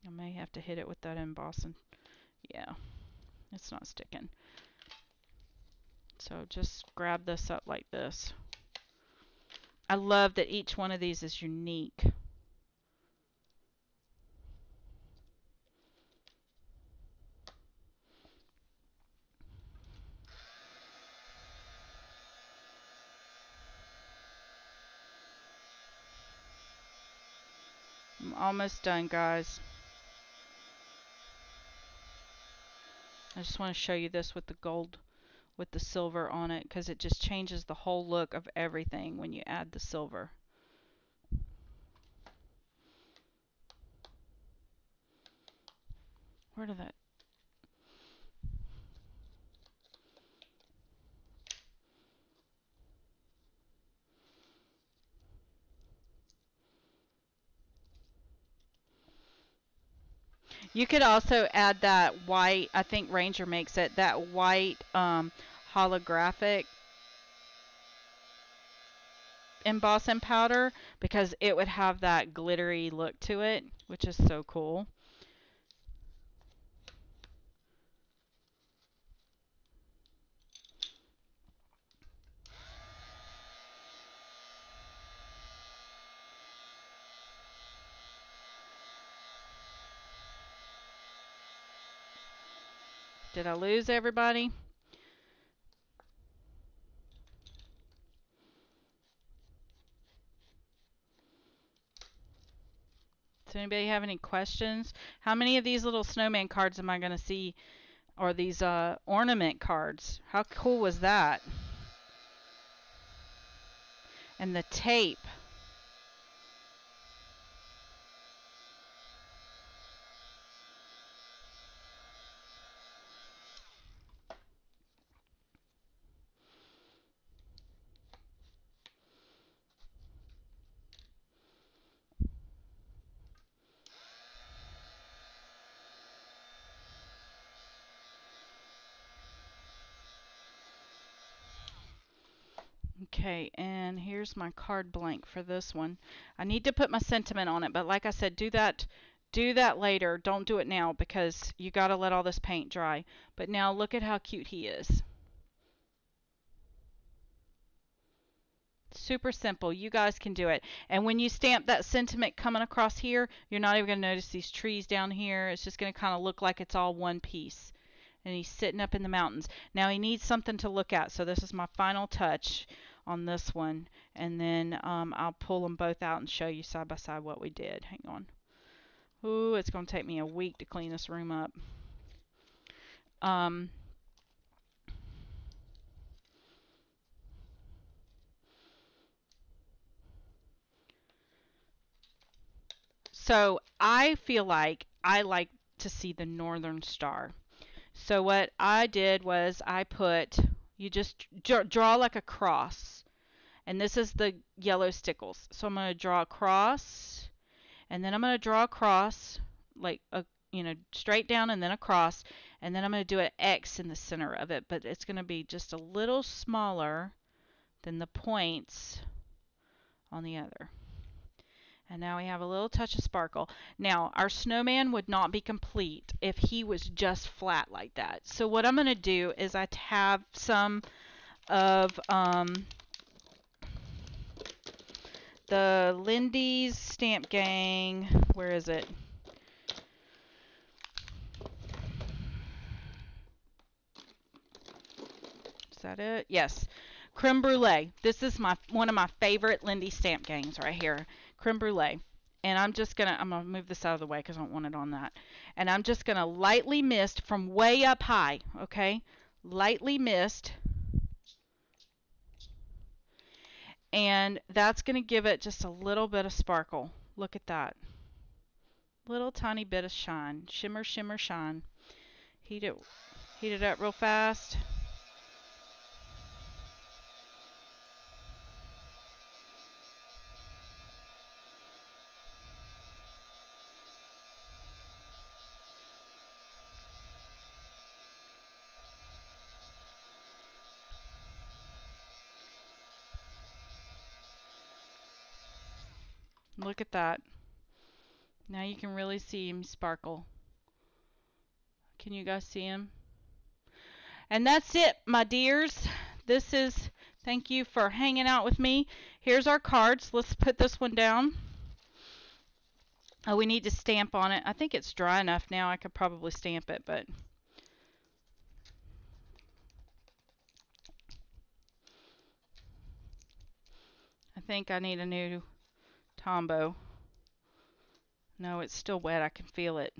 I may have to hit it with that embossing. Yeah, it's not sticking. So just grab this up like this. I love that each one of these is unique. I'm almost done, guys. I just want to show you this with the gold, with the silver on it, because it just changes the whole look of everything when you add the silver. Where did that? You could also add that white, I think Ranger makes it, that white holographic embossing powder, because it would have that glittery look to it, which is so cool. Did I lose everybody? Does anybody have any questions? How many of these little snowman cards am I going to see? Or these ornament cards? How cool was that? And the tape. Okay, and here's my card blank for this one. I need to put my sentiment on it, but like I said, do that later. Don't do it now, because you got to let all this paint dry. But now look at how cute he is. Super simple. You guys can do it. And when you stamp that sentiment coming across here, you're not even going to notice these trees down here. It's just going to kind of look like it's all one piece. And he's sitting up in the mountains. Now he needs something to look at, so this is my final touch on this one, and then I'll pull them both out and show you side by side what we did. Hang on. Ooh, it's going to take me a week to clean this room up. So I feel like I like to see the northern star. So what I did was I put, you just draw like a cross. And this is the yellow stickles. So I'm going to draw a cross, and then I'm going to draw a cross, like a, straight down and then a cross, and then I'm going to do an X in the center of it, but it's going to be just a little smaller than the points on the other. And now we have a little touch of sparkle. Now, our snowman would not be complete if he was just flat like that. So what I'm going to do is I have some of the Lindy's Stamp Gang. Where is it? Is that it? Yes. Creme Brulee. This is one of my favorite Lindy Stamp Gangs right here. Creme Brulee. And I'm gonna move this out of the way because I don't want it on that. And I'm just gonna lightly mist from way up high, okay? Lightly mist. And that's gonna give it just a little bit of sparkle. Look at that. Little tiny bit of shine. Shimmer, shimmer, shine. Heat it up real fast. Look at that. Now you can really see him sparkle. Can you guys see him? And that's it, my dears. This is, thank you for hanging out with me. Here's our cards. Let's put this one down. Oh, we need to stamp on it. I think it's dry enough now. I could probably stamp it, but I think I need a new Tombow. No, it's still wet. I can feel it.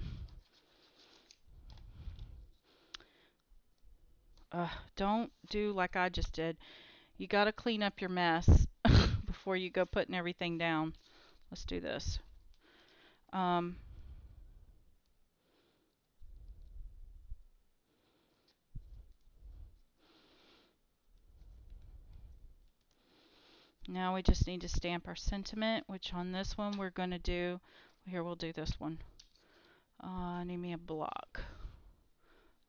Don't do like I just did. You got to clean up your mess before you go putting everything down. Let's do this. Now we just need to stamp our sentiment, which on this one we're going to do, here we'll do this one. I need me a block.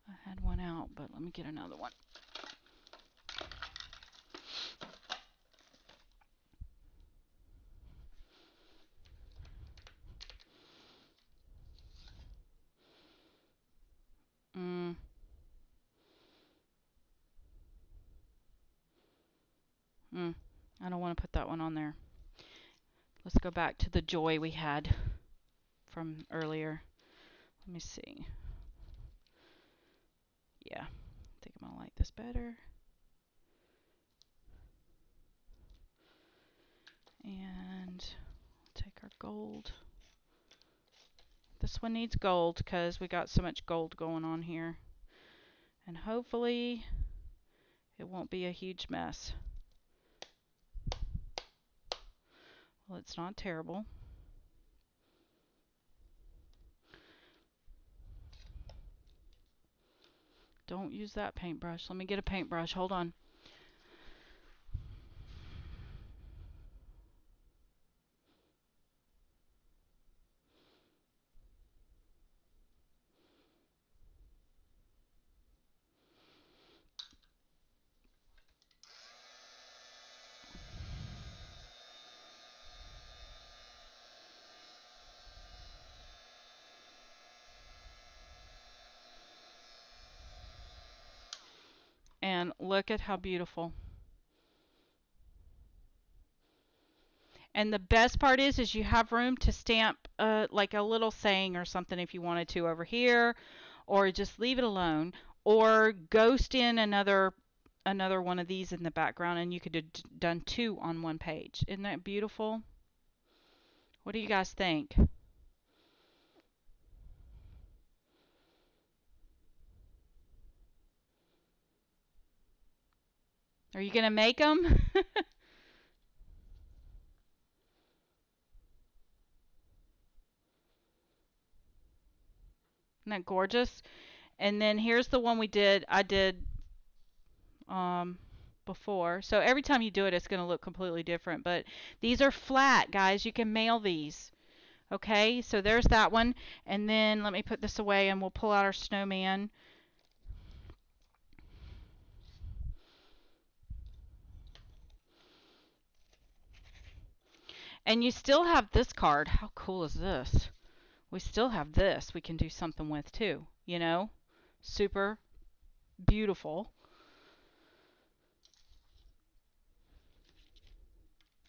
I had one out, but let me get another one. I don't want to put that one on there. Let's go back to the joy we had from earlier. Let me see. Yeah, I think I'm going to like this better. And take our gold. This one needs gold because we got so much gold going on here. And hopefully it won't be a huge mess. Well, it's not terrible. Don't use that paintbrush. Let me get a paintbrush. Hold on. And look at how beautiful. And the best part is you have room to stamp like a little saying or something if you wanted to over here, or just leave it alone, or ghost in another one of these in the background, and you could have done two on one page. Isn't that beautiful? What do you guys think? Are you going to make them? Isn't that gorgeous? And then here's the one I did before. So every time you do it, it's going to look completely different. But these are flat, guys. You can mail these. Okay, so there's that one. And then let me put this away and we'll pull out our snowman. And you still have this card. How cool is this? We still have this we can do something with too, you know? Super beautiful.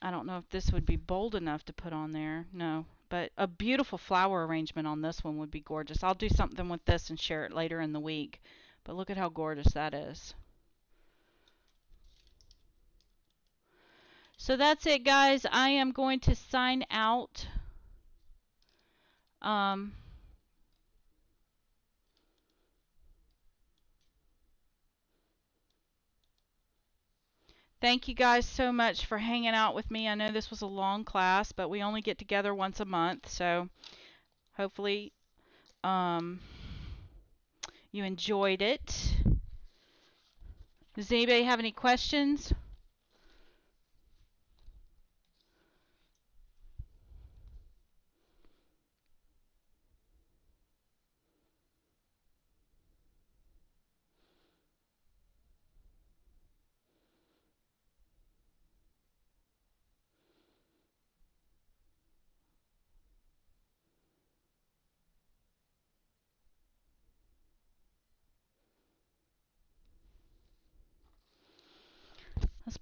I don't know if this would be bold enough to put on there. No, but a beautiful flower arrangement on this one would be gorgeous. I'll do something with this and share it later in the week. But look at how gorgeous that is. So that's it, guys. I am going to sign out. Thank you guys so much for hanging out with me. I know this was a long class, but we only get together once a month, so hopefully you enjoyed it. Does anybody have any questions?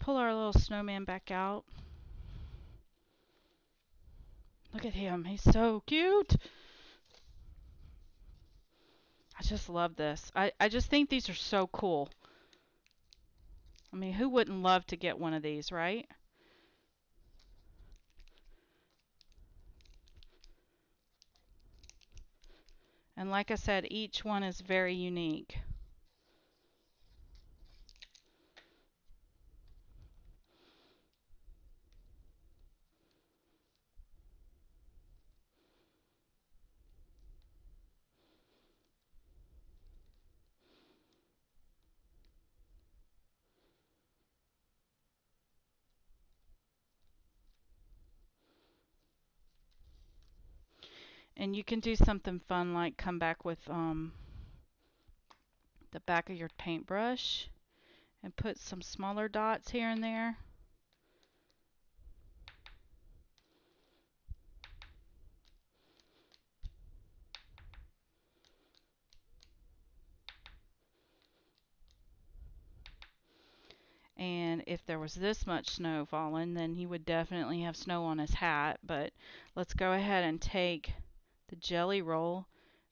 pull our little snowman back out. Look at him. He's so cute. I just love this. I just think these are so cool. I mean, who wouldn't love to get one of these, right? And like I said, each one is very unique. And you can do something fun like come back with the back of your paintbrush and put some smaller dots here and there. And if there was this much snow falling, then he would definitely have snow on his hat. But let's go ahead and take the jelly roll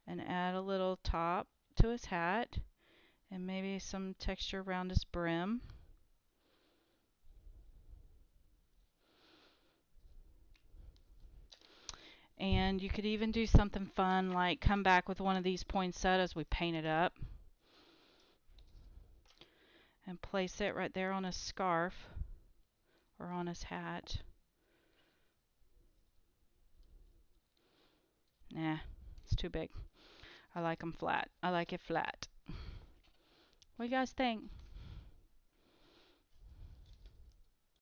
and add a little top to his hat and maybe some texture around his brim. And you could even do something fun like come back with one of these poinsettias we painted up and place it right there on his scarf or on his hat. Nah, it's too big. I like them flat. I like it flat. What do you guys think?